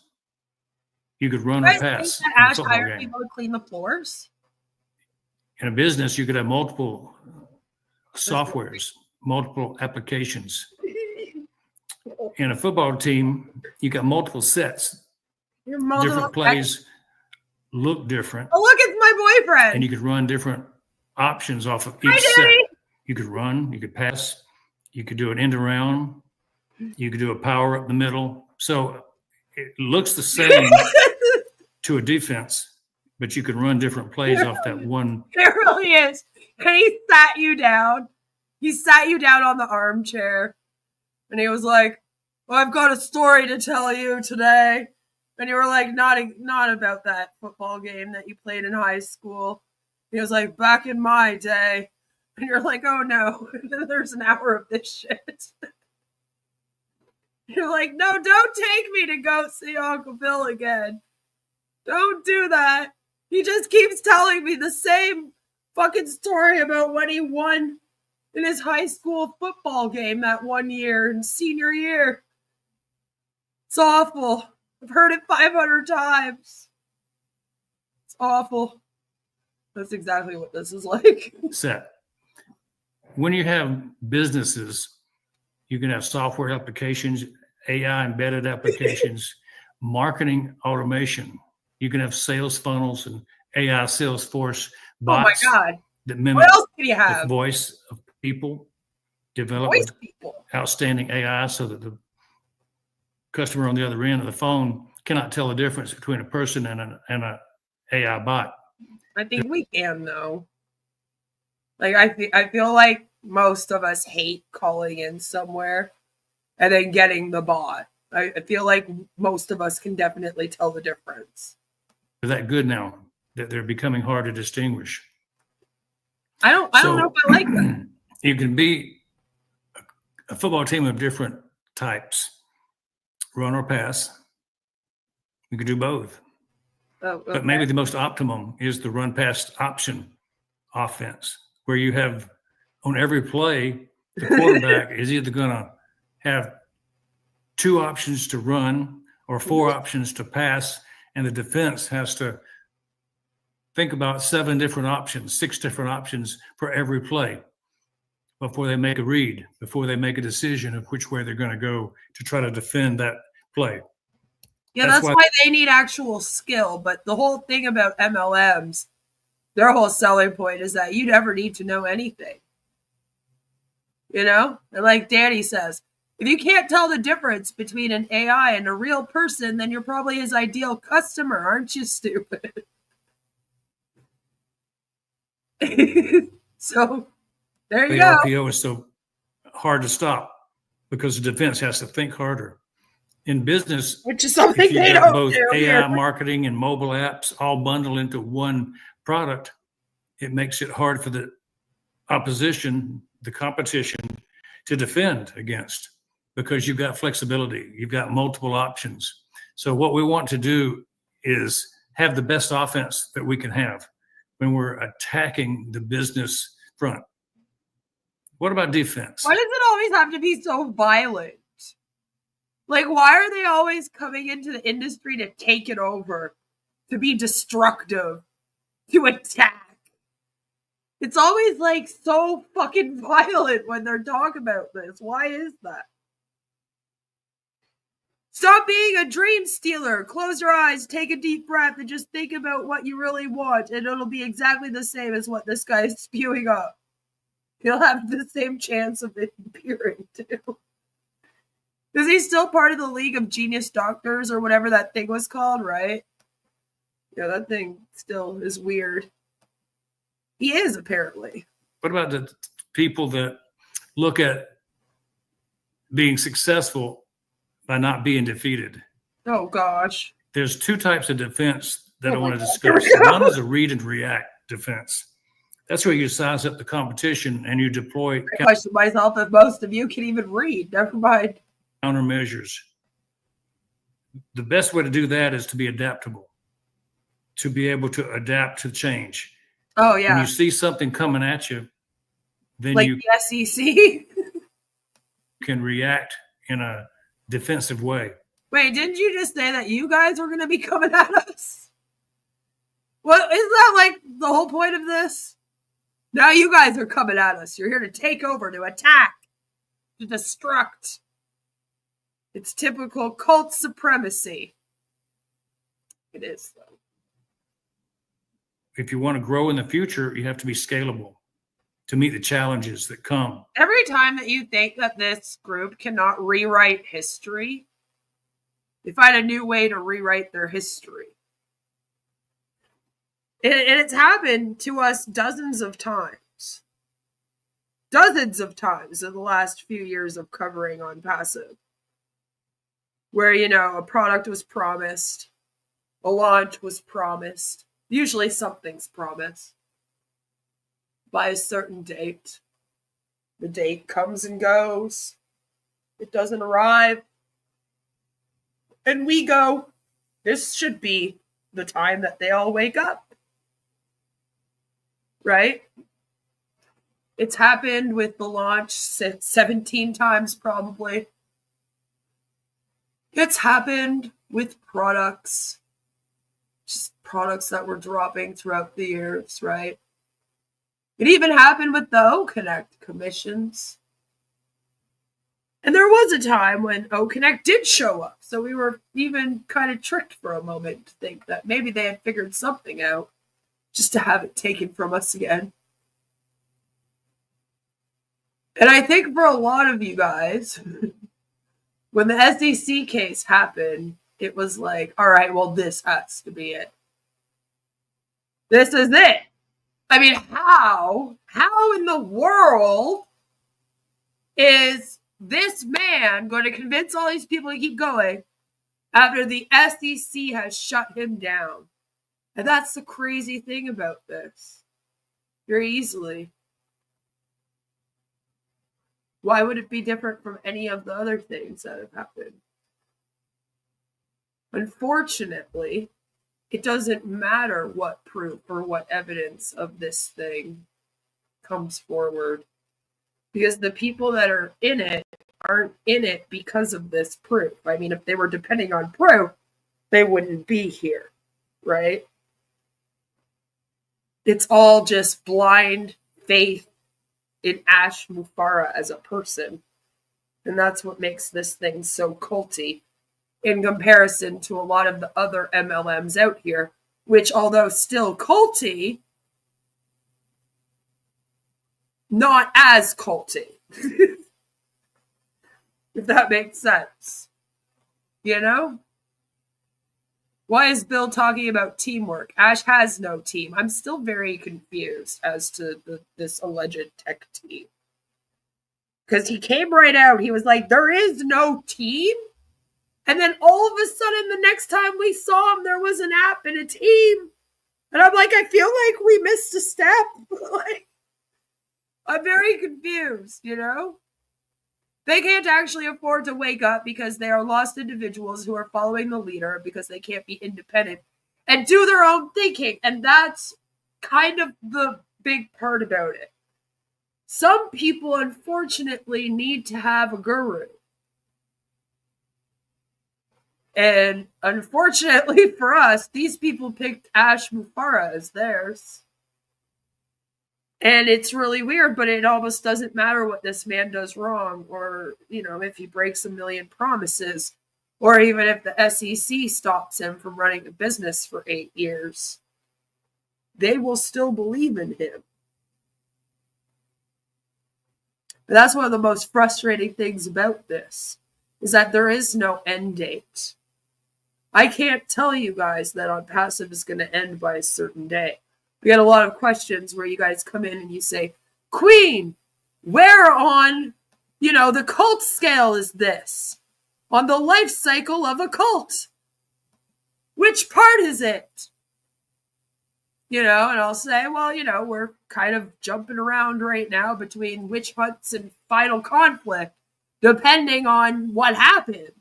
You could run or pass. Think that Ash hired people to clean the floors? In a business, you could have multiple softwares, multiple applications. In a football team, you got multiple sets. Different plays look different. Oh, look, it's my boyfriend. And you could run different options off of each set. You could run, you could pass, you could do an end around, you could do a power up the middle. So it looks the same to a defense, but you can run different plays off that one. It really is. And he sat you down. He sat you down on the armchair. And he was like, well, I've got a story to tell you today. And you were like, not about that football game that you played in high school. He was like, back in my day. And you're like, oh no, there's an hour of this shit. You're like, no, don't take me to go see Uncle Bill again. Don't do that. He just keeps telling me the same fucking story about when he won in his high school football game that one year in senior year. It's awful. I've heard it 500 times. It's awful. That's exactly what this is like. Set. When you have businesses, you can have software applications, AI embedded applications, marketing automation. You can have sales funnels and AI Salesforce bots that mimic what else can you have? the voice of people, develop outstanding AI so that the customer on the other end of the phone cannot tell the difference between a person and an AI bot. I think we can, though. Like, I feel like most of us hate calling in somewhere and then getting the bot. I feel like most of us can definitely tell the difference. They're that good now that they're becoming hard to distinguish. I don't know if I like that. You can be a football team of different types, run or pass. You could do both. Oh, okay. But maybe the most optimum is the run pass option offense, where you have on every play, the quarterback is either going to have 2 options to run or 4 options to pass, and the defense has to think about 7 different options, 6 different options for every play before they make a read, before they make a decision of which way they're going to go to try to defend that play. Yeah, that's why they need actual skill. But the whole thing about MLMs, their whole selling point is that you never need to know anything. You know? And like Danny says, if you can't tell the difference between an AI and a real person, then you're probably his ideal customer, aren't you, stupid? So, there you go. The RPO is so hard to stop because the defense has to think harder. In business, which is something they don't both do AI marketing and mobile apps all bundled into one product, it makes it hard for the opposition, the competition, to defend against, because you've got flexibility, you've got multiple options. So what we want to do is have the best offense that we can have when we're attacking the business front. What about defense? Why does it always have to be so violent? Like, why are they always coming into the industry to take it over, to be destructive, to attack? It's always like so fucking violent when they're talking about this. Why is that? Stop being a dream stealer. Close your eyes, take a deep breath, and just think about what you really want, and it'll be exactly the same as what this guy is spewing up. He'll have the same chance of it appearing too. Is he still part of the League of Genius Doctors or whatever that thing was called, right? Yeah, that thing still is weird. He is, apparently. What about the people that look at being successful by not being defeated? Oh, gosh. There's two types of defense that I want to God. discuss. One is a read and react defense. That's where you size up the competition and you deploy I question myself if most of you can even read. Never mind. countermeasures. The best way to do that is to be adaptable, to be able to adapt to change. Oh, yeah. When you see something coming at you, then like you the SEC. can react in a defensive way. Wait, didn't you just say that you guys were going to be coming at us? Well, isn't that like the whole point of this? Now you guys are coming at us. You're here to take over, to attack, to destruct. It's typical cult supremacy. It is, though. If you want to grow in the future, you have to be scalable to meet the challenges that come. Every time that you think that this group cannot rewrite history, they find a new way to rewrite their history. And it's happened to us dozens of times. Dozens of times in the last few years of covering OnPassive. Where, you know, a product was promised, a launch was promised. Usually something's promised by a certain date. The date comes and goes. It doesn't arrive. And we go, this should be the time that they all wake up. Right? It's happened with the launch 17 times probably. It's happened with products. Just products that were dropping throughout the years, right? It even happened with the OConnect commissions. And there was a time when OConnect did show up. So we were even kind of tricked for a moment to think that maybe they had figured something out just to have it taken from us again. And I think for a lot of you guys, when the SEC case happened, it was like, all right, well, this has to be it. This is it. I mean, how in the world is this man going to convince all these people to keep going after the SEC has shut him down? And that's the crazy thing about this. Very easily. Why would it be different from any of the other things that have happened? Unfortunately, it doesn't matter what proof or what evidence of this thing comes forward, because the people that are in it aren't in it because of this proof. I mean, if they were depending on proof, they wouldn't be here, right? It's all just blind faith in Ash Mufareh as a person. And that's what makes this thing so culty in comparison to a lot of the other MLMs out here, which, although still culty, not as culty. If that makes sense. You know? Why is Bill talking about teamwork? Ash has no team. I'm still very confused as to this alleged tech team. Because he came right out. He was like, there is no team. And then all of a sudden, the next time we saw him, there was an app and a team. And I'm like, I feel like we missed a step. Like, I'm very confused, you know? They can't actually afford to wake up because they are lost individuals who are following the leader because they can't be independent and do their own thinking. And that's kind of the big part about it. Some people, unfortunately, need to have a guru. And unfortunately for us, these people picked Ash Mufareh as theirs. And it's really weird, but it almost doesn't matter what this man does wrong, or, you know, if he breaks a million promises, or even if the SEC stops him from running a business for 8 years. They will still believe in him. But that's one of the most frustrating things about this, is that there is no end date. I can't tell you guys that OnPassive is going to end by a certain day. We get a lot of questions where you guys come in and you say, Queen, where on, you know, the cult scale is this? On the life cycle of a cult? Which part is it? You know, and I'll say, well, you know, we're kind of jumping around right now between witch hunts and final conflict, depending on what happens.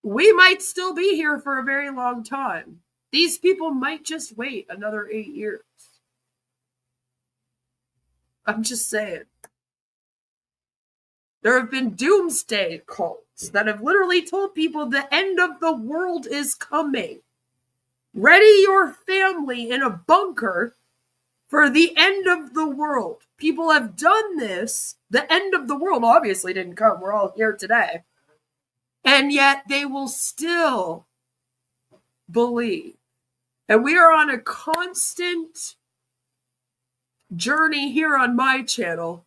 We might still be here for a very long time. These people might just wait another 8 years. I'm just saying. There have been doomsday cults that have literally told people the end of the world is coming. Ready your family in a bunker for the end of the world. People have done this. The end of the world obviously didn't come. We're all here today. And yet they will still believe. And we are on a constant journey here on my channel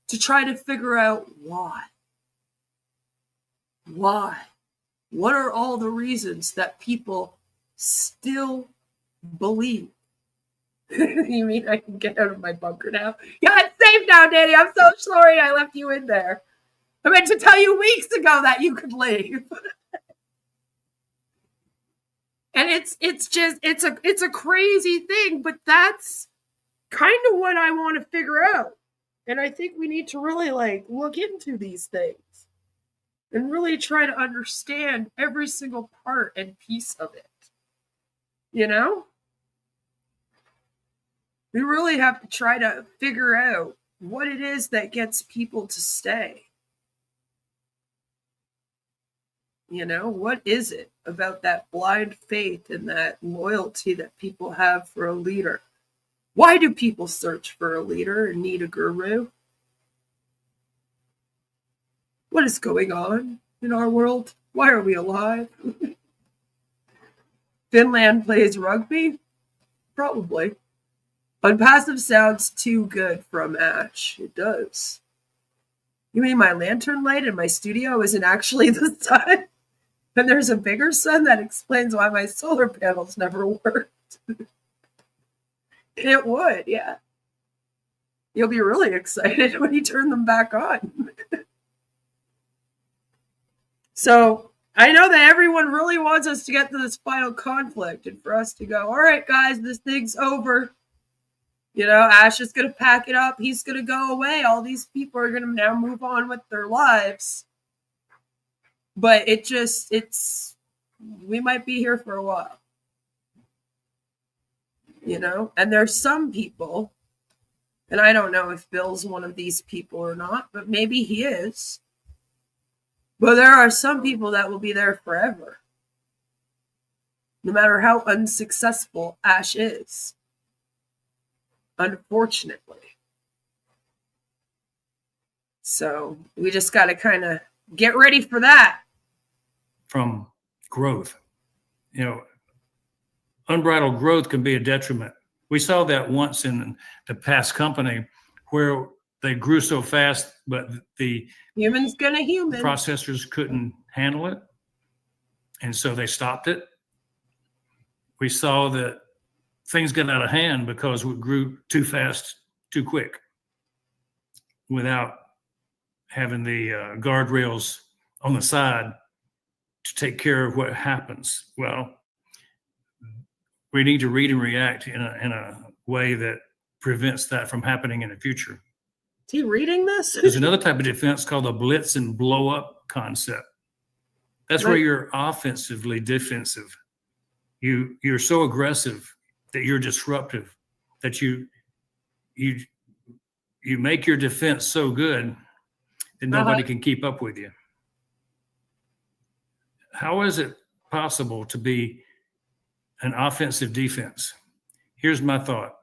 to try to figure out why. Why? What are all the reasons that people still believe? You mean I can get out of my bunker now? Yeah, it's safe now, Danny. I'm so sorry I left you in there. I meant to tell you weeks ago that you could leave. And it's a crazy thing, but that's kind of what I want to figure out. And I think we need to really look into these things and really try to understand every single part and piece of it. You know? We really have to try to figure out what it is that gets people to stay. You know, what is it about that blind faith and that loyalty that people have for a leader? Why do people search for a leader and need a guru? What is going on in our world? Why are we alive? Finland plays rugby? Probably. OnPassive sounds too good from Ash. It does. You mean my lantern light in my studio isn't actually the sun? And there's a bigger sun that explains why my solar panels never worked. It would, yeah. You'll be really excited when you turn them back on. So I know that everyone really wants us to get to this final conflict and for us to go, all right, guys, this thing's over. You know, Ash is going to pack it up. He's going to go away. All these people are going to now move on with their lives. But we might be here for a while. You know, and there's some people, and I don't know if Bill's one of these people or not, but maybe he is. But there are some people that will be there forever. No matter how unsuccessful Ash is. Unfortunately. So we just got to kind of get ready for that. From growth. You know, unbridled growth can be a detriment. We saw that once in the past company where they grew so fast, but the human's gonna human processors couldn't handle it. And so they stopped it. We saw that things got out of hand because we grew too fast, too quick, without having the guardrails on the side to take care of what happens. Well, we need to read and react in a way that prevents that from happening in the future. Is he reading this? There's another type of defense called the blitz and blow up concept. That's where you're offensively defensive. You're so aggressive that you're disruptive, that you make your defense so good that nobody can keep up with you. How is it possible to be an offensive defense? Here's my thought.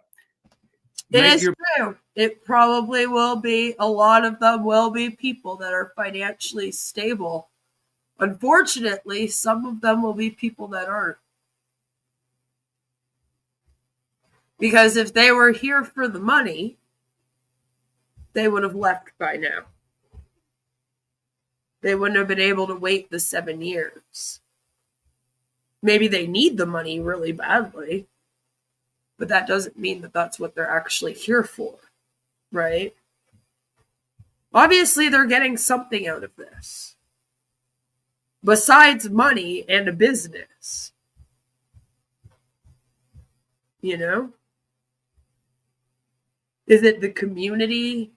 It is true. It probably will be. A lot of them will be people that are financially stable. Unfortunately, some of them will be people that aren't. Because if they were here for the money, they would have left by now. They wouldn't have been able to wait the 7 years. Maybe they need the money really badly, but that doesn't mean that that's what they're actually here for, right? Obviously, they're getting something out of this. Besides money and a business. You know? Is it the community?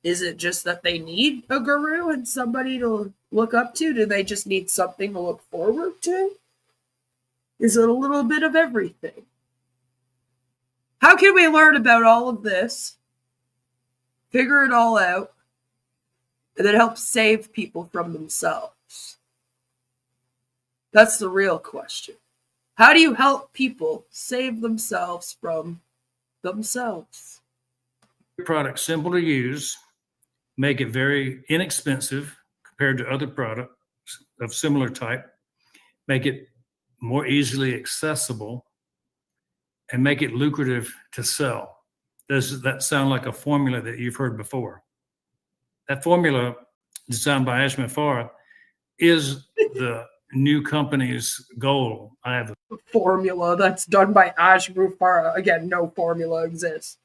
Is it just that they need a guru and somebody to look up to? Do they just need something to look forward to? Is it a little bit of everything? How can we learn about all of this, figure it all out, and then help save people from themselves? That's the real question. How do you help people save themselves from themselves? Product simple to use, make it very inexpensive compared to other products of similar type, make it more easily accessible, and make it lucrative to sell. Does that sound like a formula that you've heard before? That formula, designed by Ash Mufareh, is the new company's goal. I have a formula that's done by Ash Mufareh. Again, no formula exists.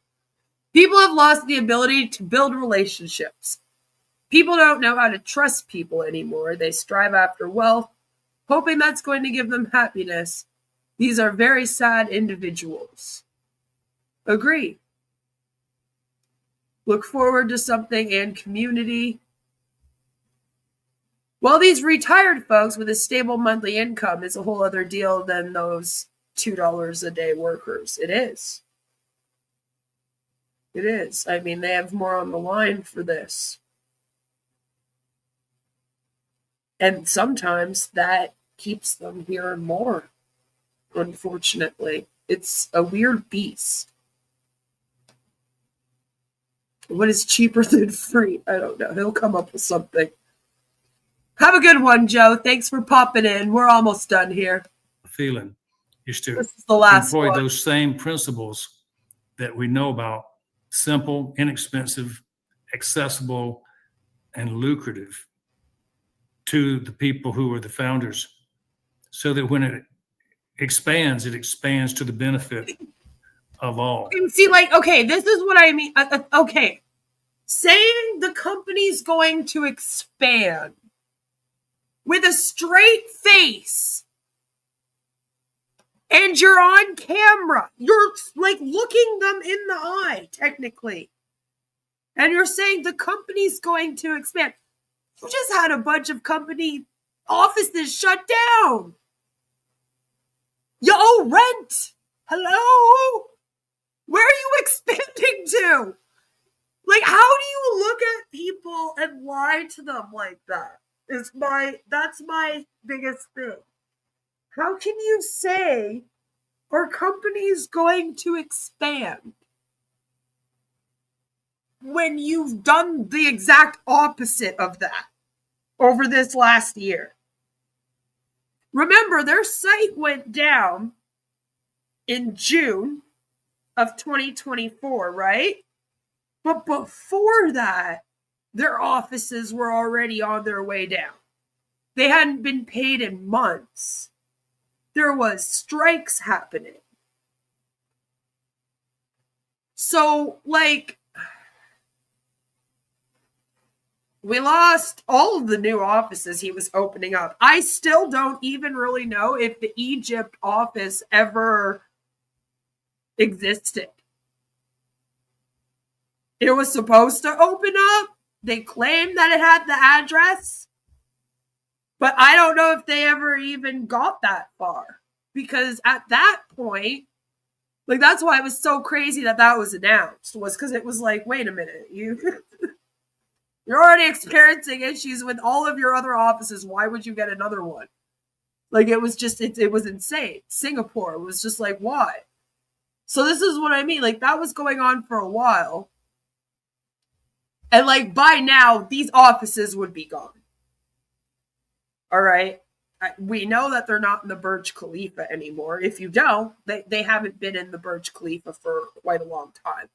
People have lost the ability to build relationships. People don't know how to trust people anymore. They strive after wealth, hoping that's going to give them happiness. These are very sad individuals. Agree. Look forward to something in community. Well, these retired folks with a stable monthly income is a whole other deal than those $2 a day workers. It is. It is. I mean, they have more on the line for this. And sometimes that keeps them here more, unfortunately. It's a weird beast. What is cheaper than free? I don't know. He'll come up with something. Have a good one, Joe. Thanks for popping in. We're almost done here. feeling is to This is the last employ one. those same principles that we know about: simple, inexpensive, accessible, and lucrative to the people who are the founders, so that when it expands to the benefit of all. See, like, okay, this is what I mean. Okay, saying the company's going to expand with a straight face and you're on camera, you're like looking them in the eye, technically, and you're saying the company's going to expand. You just had a bunch of company offices shut down. You owe rent. Hello? Where are you expanding to? Like, how do you look at people and lie to them like that? That's my biggest thing. How can you say our company's going to expand when you've done the exact opposite of that over this last year? Remember, their site went down in June of 2024, right? But before that, their offices were already on their way down. They hadn't been paid in months. There was strikes happening. So, like, we lost all of the new offices he was opening up. I still don't even really know if the Egypt office ever existed. It was supposed to open up. They claimed that it had the address, but I don't know if they ever even got that far, because at that point, like, that's why it was so crazy that was announced, was because it was like, wait a minute, you're already experiencing issues with all of your other offices. Why would you get another one? Like, it was just, it was insane. Singapore was just like, why? So this is what I mean. Like, that was going on for a while. And, like, by now, these offices would be gone. All right? We know that they're not in the Burj Khalifa anymore. If you don't, they haven't been in the Burj Khalifa for quite a long time.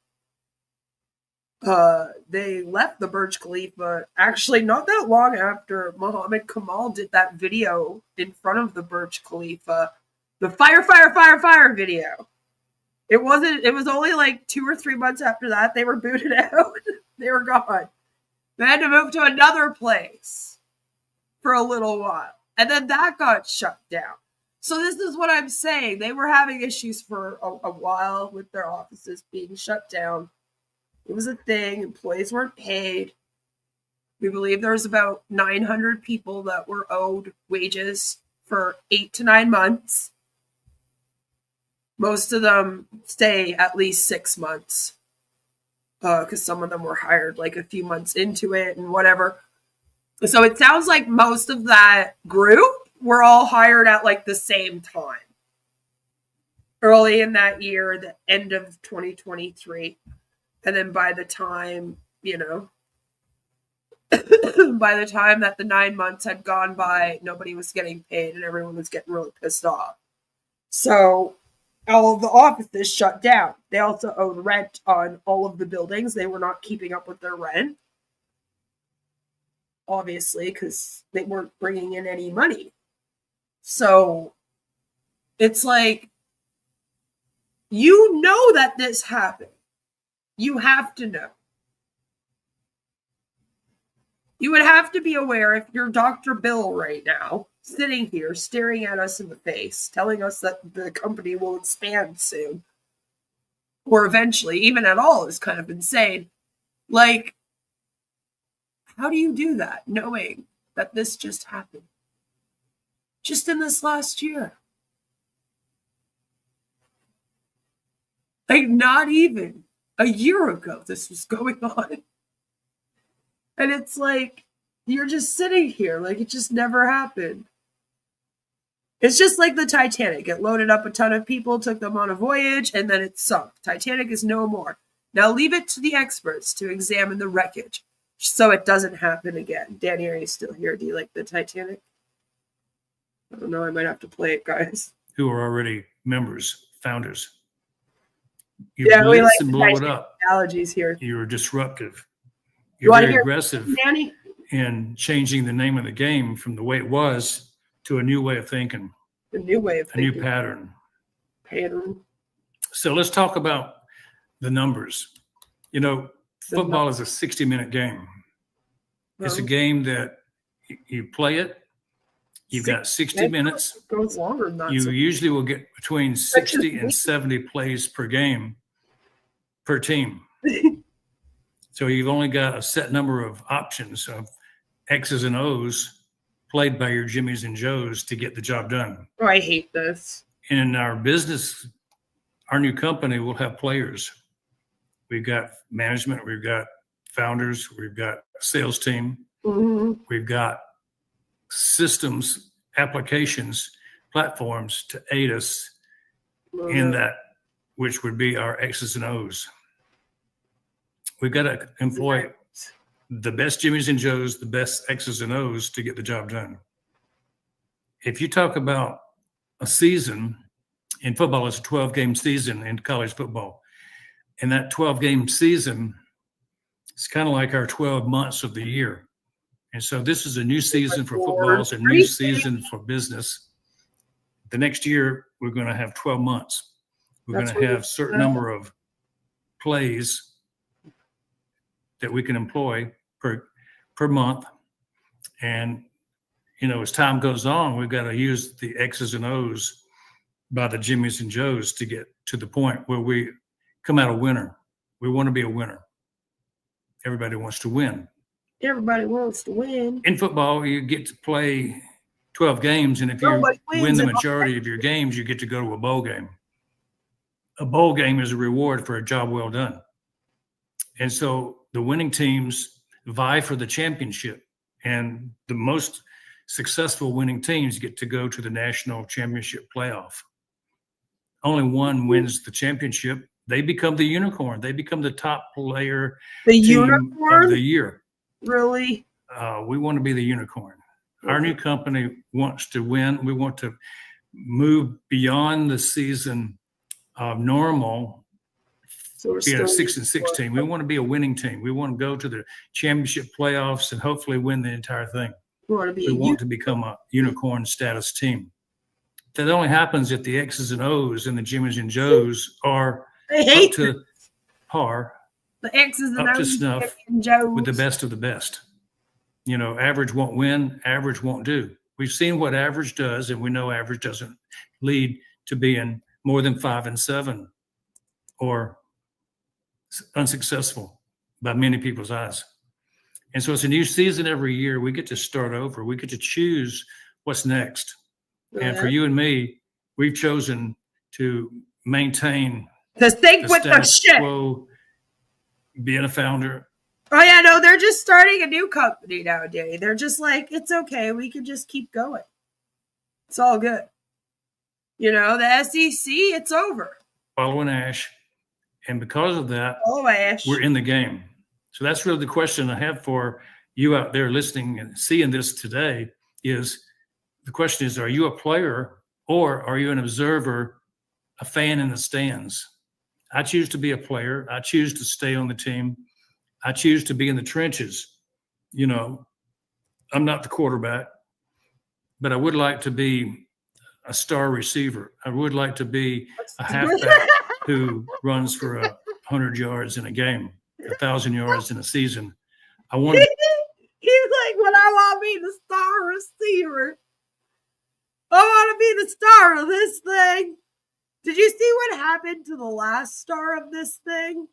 They left the Burj Khalifa actually not that long after Mohammed Kamal did that video in front of the Burj Khalifa, the fire video. It was only like 2 or 3 months after that they were booted out. They were gone. They had to move to another place for a little while. And then that got shut down. So this is what I'm saying. They were having issues for a while with their offices being shut down. It was a thing. Employees weren't paid. We believe there was about 900 people that were owed wages for 8 to 9 months. Most of them stay at least 6 months, because some of them were hired like a few months into it and whatever. So it sounds like most of that group were all hired at like the same time. Early in that year, the end of 2023. And then by the time, by the time that the 9 months had gone by, nobody was getting paid and everyone was getting really pissed off. So all of the offices shut down. They also owed rent on all of the buildings. They were not keeping up with their rent, obviously, because they weren't bringing in any money. So it's like, you know that this happened. You have to know. You would have to be aware if you're Dr. Bill right now, sitting here staring at us in the face, telling us that the company will expand soon, or eventually, even at all, is kind of insane. Like, how do you do that, knowing that this just happened? Just in this last year. Like, not even a year ago this was going on. And it's like, you're just sitting here like it just never happened. It's just like the Titanic. It loaded up a ton of people, took them on a voyage, and then it sunk. Titanic is no more. Now leave it to the experts to examine the wreckage so it doesn't happen again. Danny, are you still here? Do you like the Titanic? I don't know. I might have to play it, guys. Who are already members, founders. You Yeah, we like and the blow it Titanic up. analogies here. You're disruptive. You You're want to very hear aggressive Danny? in changing the name of the game from the way it was to a new way of thinking, The new way of a new thinking. pattern. Pattern. So let's talk about the numbers. Football is a 60-minute game. It's a game that you play it. You've got 60 minutes. It goes longer than that. You usually will get between 60 and 70 plays per game per team. So you've only got a set number of options of X's and O's played by your Jimmies and Joes to get the job done. Oh, I hate this. In our business, our new company will have players. We've got management, we've got founders, we've got a sales team, we've got systems, applications, platforms to aid us in that, which would be our X's and O's. We've got to employ the best Jimmies and Joes, the best X's and O's to get the job done. If you talk about a season in football, it's a 12-game season in college football. And that 12-game season is kind of like our 12 months of the year. And so this is a new season for football. It's a new season for business. The next year, we're going to have 12 months. We're going to have a certain number of plays that we can employ per month. And, as time goes on, we've got to use the X's and O's by the Jimmys and Joes to get to the point where we come out a winner. We want to be a winner. Everybody wants to win. Everybody wants to win. In football, you get to play 12 games, and if you win the majority of your games, you get to go to a bowl game. A bowl game is a reward for a job well done. And so the winning teams vie for the championship, and the most successful winning teams get to go to the national championship playoff. Only one wins the championship. They become the unicorn. They become the top player of the year. Really? We want to be the unicorn. Our new company wants to win. We want to move beyond the season of normal. So we're 6-16. We want to be a winning team. We want to go to the championship playoffs and hopefully win the entire thing. We want to become a unicorn status team. That only happens if the X's and O's and the Jimmys and Joes are up to par, the X's and up to O's snuff and Joes. with the best of the best. Average won't win, average won't do. We've seen what average does, and we know average doesn't lead to being more than 5-7 or unsuccessful by many people's eyes. And so it's a new season every year. We get to start over. We get to choose what's next. And for you and me, we've chosen to maintain the think with the shit. Quo, being a founder. Oh yeah, no, they're just starting a new company nowadays. They're just like, it's okay, we can just keep going. It's all good. The SEC, it's over. Following Ash. And because of that, Ash, we're in the game. So that's really the question I have for you out there listening and seeing this today is, the question is, are you a player or are you an observer, a fan in the stands? I choose to be a player. I choose to stay on the team. I choose to be in the trenches. I'm not the quarterback, but I would like to be a star receiver. I would like to be a halfback who runs for 100 yards in a game, 1,000 yards in a season. I want. He's like, when I want to be the star receiver, I want to be the star of this thing. Did you see what happened to the last star of this thing?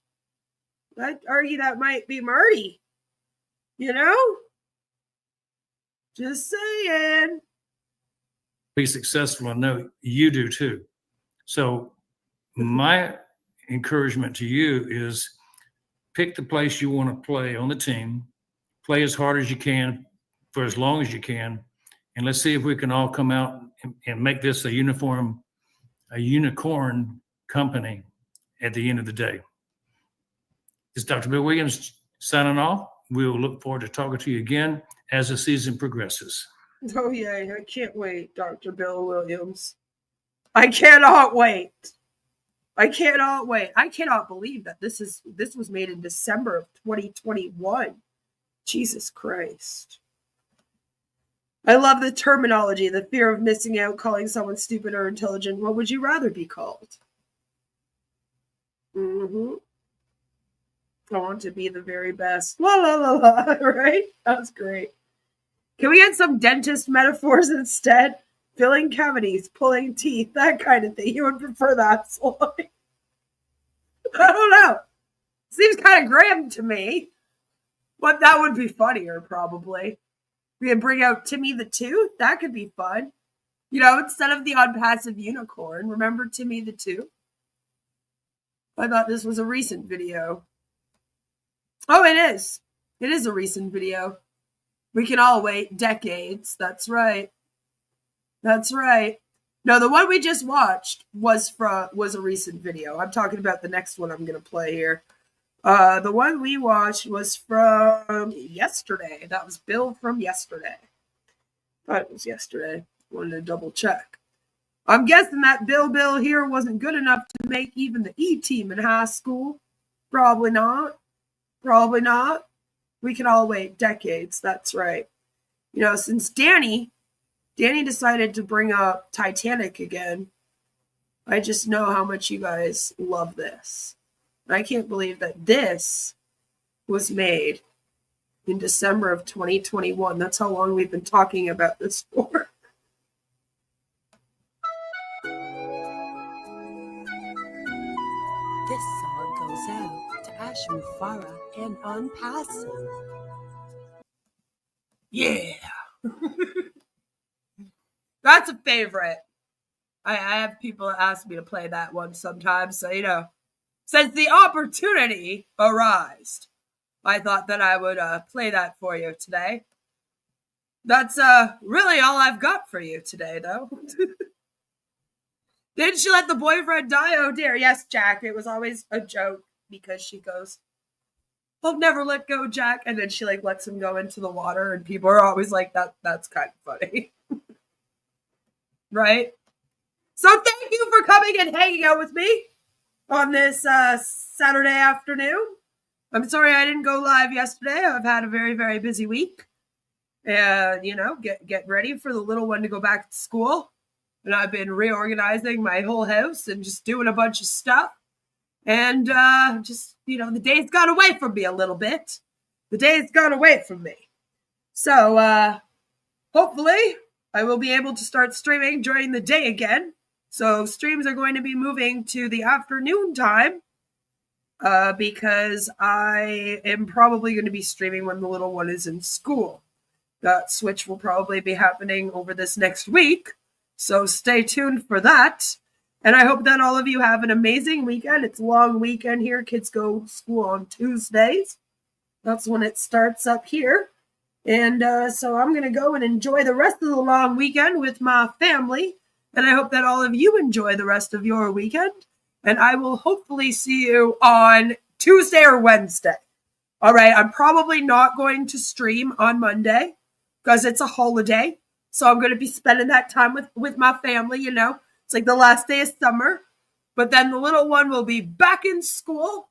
I'd argue that might be Marty. Just saying. Be successful. I know you do too. So my encouragement to you is pick the place you want to play on the team, play as hard as you can for as long as you can, and let's see if we can all come out and make this a unicorn company at the end of the day. This is Dr. Bill Williams signing off. We'll look forward to talking to you again as the season progresses. Oh, yeah, I can't wait, Dr. Bill Williams. I cannot wait. I cannot believe that this was made in December of 2021. Jesus Christ. I love the terminology, the fear of missing out, calling someone stupid or intelligent. What would you rather be called? I want to be the very best. La la la la, right? That's great. Can we get some dentist metaphors instead? Filling cavities, pulling teeth, that kind of thing. You would prefer that song. I don't know. Seems kind of grim to me. But that would be funnier, probably. We could bring out Timmy the Tooth. That could be fun. Instead of the OnPassive unicorn. Remember Timmy the Tooth? I thought this was a recent video. Oh, it is. It is a recent video. We can all wait decades. That's right. That's right. No, the one we just watched was a recent video. I'm talking about the next one I'm going to play here. The one we watched was from yesterday. That was Bill from yesterday. Thought it was yesterday. Wanted to double check. I'm guessing that Bill here wasn't good enough to make even the E team in high school. Probably not. Probably not. We can all wait decades. That's right. Since Danny decided to bring up Titanic again, I just know how much you guys love this. I can't believe that this was made in December of 2021. That's how long we've been talking about this for. This song goes out to Ash Mufareh and OnPassive. Yeah. That's a favorite. I have people ask me to play that one sometimes. So, since the opportunity arose, I thought that I would play that for you today. That's really all I've got for you today, though. Didn't she let the boyfriend die? Oh, dear. Yes, Jack. It was always a joke because she goes, I'll never let go, Jack. And then she lets him go into the water, and people are always like, that's kind of funny. Right? So thank you for coming and hanging out with me on this Saturday afternoon. I'm sorry I didn't go live yesterday. I've had a very, very busy week. And, get ready for the little one to go back to school. And I've been reorganizing my whole house and just doing a bunch of stuff. And the day's gone away from me a little bit. The day's gone away from me. So hopefully I will be able to start streaming during the day again. So streams are going to be moving to the afternoon time because I am probably going to be streaming when the little one is in school. That switch will probably be happening over this next week. So stay tuned for that. And I hope that all of you have an amazing weekend. It's a long weekend here. Kids go to school on Tuesdays. That's when it starts up here. And so I'm going to go and enjoy the rest of the long weekend with my family. And I hope that all of you enjoy the rest of your weekend. And I will hopefully see you on Tuesday or Wednesday. All right, I'm probably not going to stream on Monday because it's a holiday. So I'm going to be spending that time with my family, It's like the last day of summer. But then the little one will be back in school.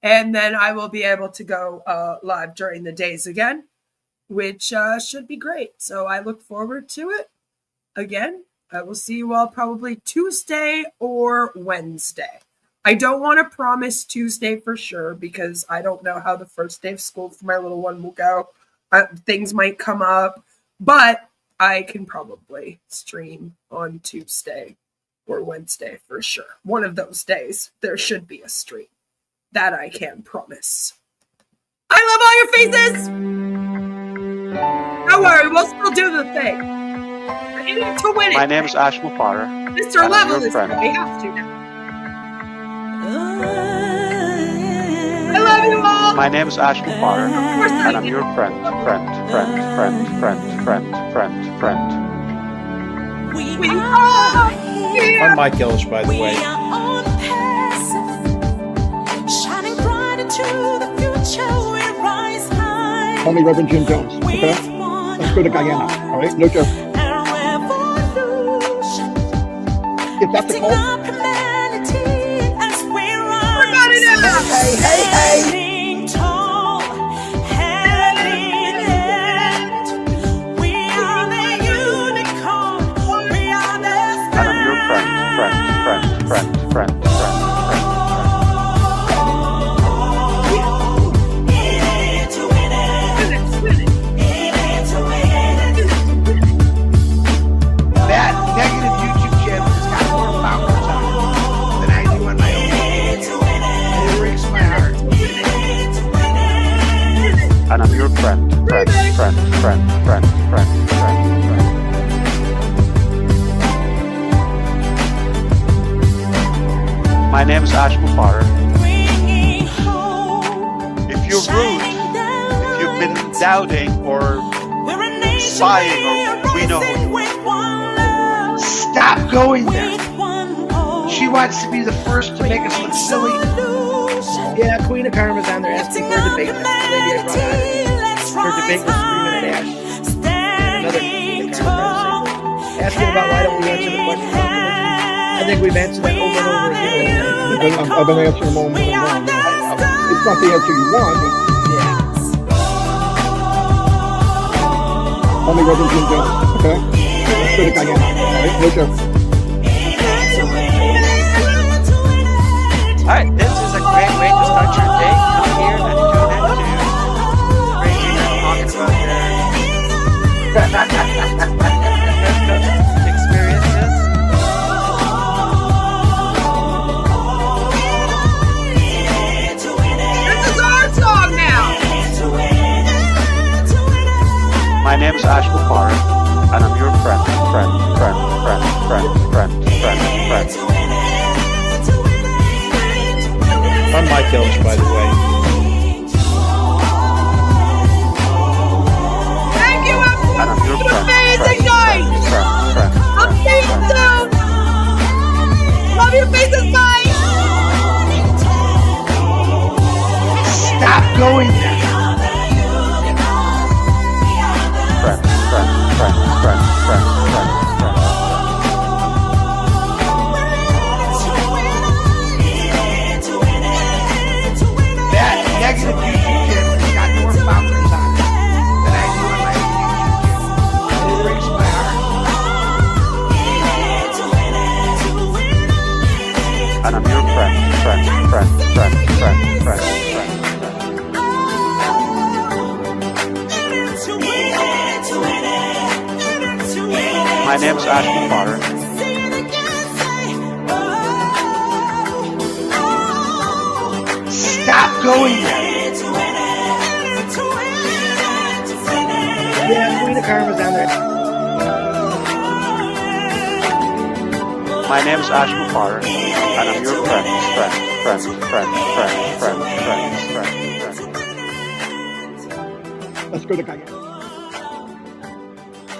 And then I will be able to go live during the days again, which should be great. So I look forward to it. Again, I will see you all probably Tuesday or Wednesday. I don't want to promise Tuesday for sure because I don't know how the first day of school for my little one will go. Things might come up, but I can probably stream on Tuesday or Wednesday for sure. One of those days, there should be a stream. That I can promise. I love all your faces! Don't worry, we'll still do the thing. We're in it to win it. My name is Ash Mufareh. Mr. and I'm Level your is friend. here. We have to now. I love you all! My name is Ash Mufareh, Of course I and I'm do. your friend. We are here. I'm Mike Ellis, by the way. Shining bright into the future, we rise high. Call me Reverend Jim Jones, okay? Let's go to Guyana, all right? No joke. If that's the call. We're going now. Hey. And I'm your friend. That negative YouTube channel has got more followers on it than I do on my own. And it breaks my heart. And I'm your friend. My name is Ash Mufareh. If you're rude, if you've been doubting or sighing, or we know who you are. Stop going there. She wants to be the first to make us look silly. Yeah, Queen of Karma's on there asking for a debate. That's the lady I brought on. Her debate was 3 Minute Ash. And another Queen of Karma person. Asking about why don't we answer the question about religion. I think we've answered that over and over again. I've been answering them all morning long. It's not the answer you want, but Yeah. call me Reverend Jim Jones, okay? Let's go to Guyana, all right? No joke. Alright, this is a great way to start your day. Come here and tune in to Raging Experiences. This is our song now. My name is Ash Mufareh, and I'm your friend. Fun Mike Ellis, by the way. Thank you, everyone. And I'm your friend. Amazing night. I'll see you soon. Love your faces. Bye. Stop going there. That negative YouTube channel has got more followers on it than I do on my YouTube channel. It breaks my heart. And I'm your friend. My name is Ash Mufareh. Stop going there. Yeah, Queen of Karma's on there. My name is Ash Mufareh, and I'm your friend. Let's go to Kaya.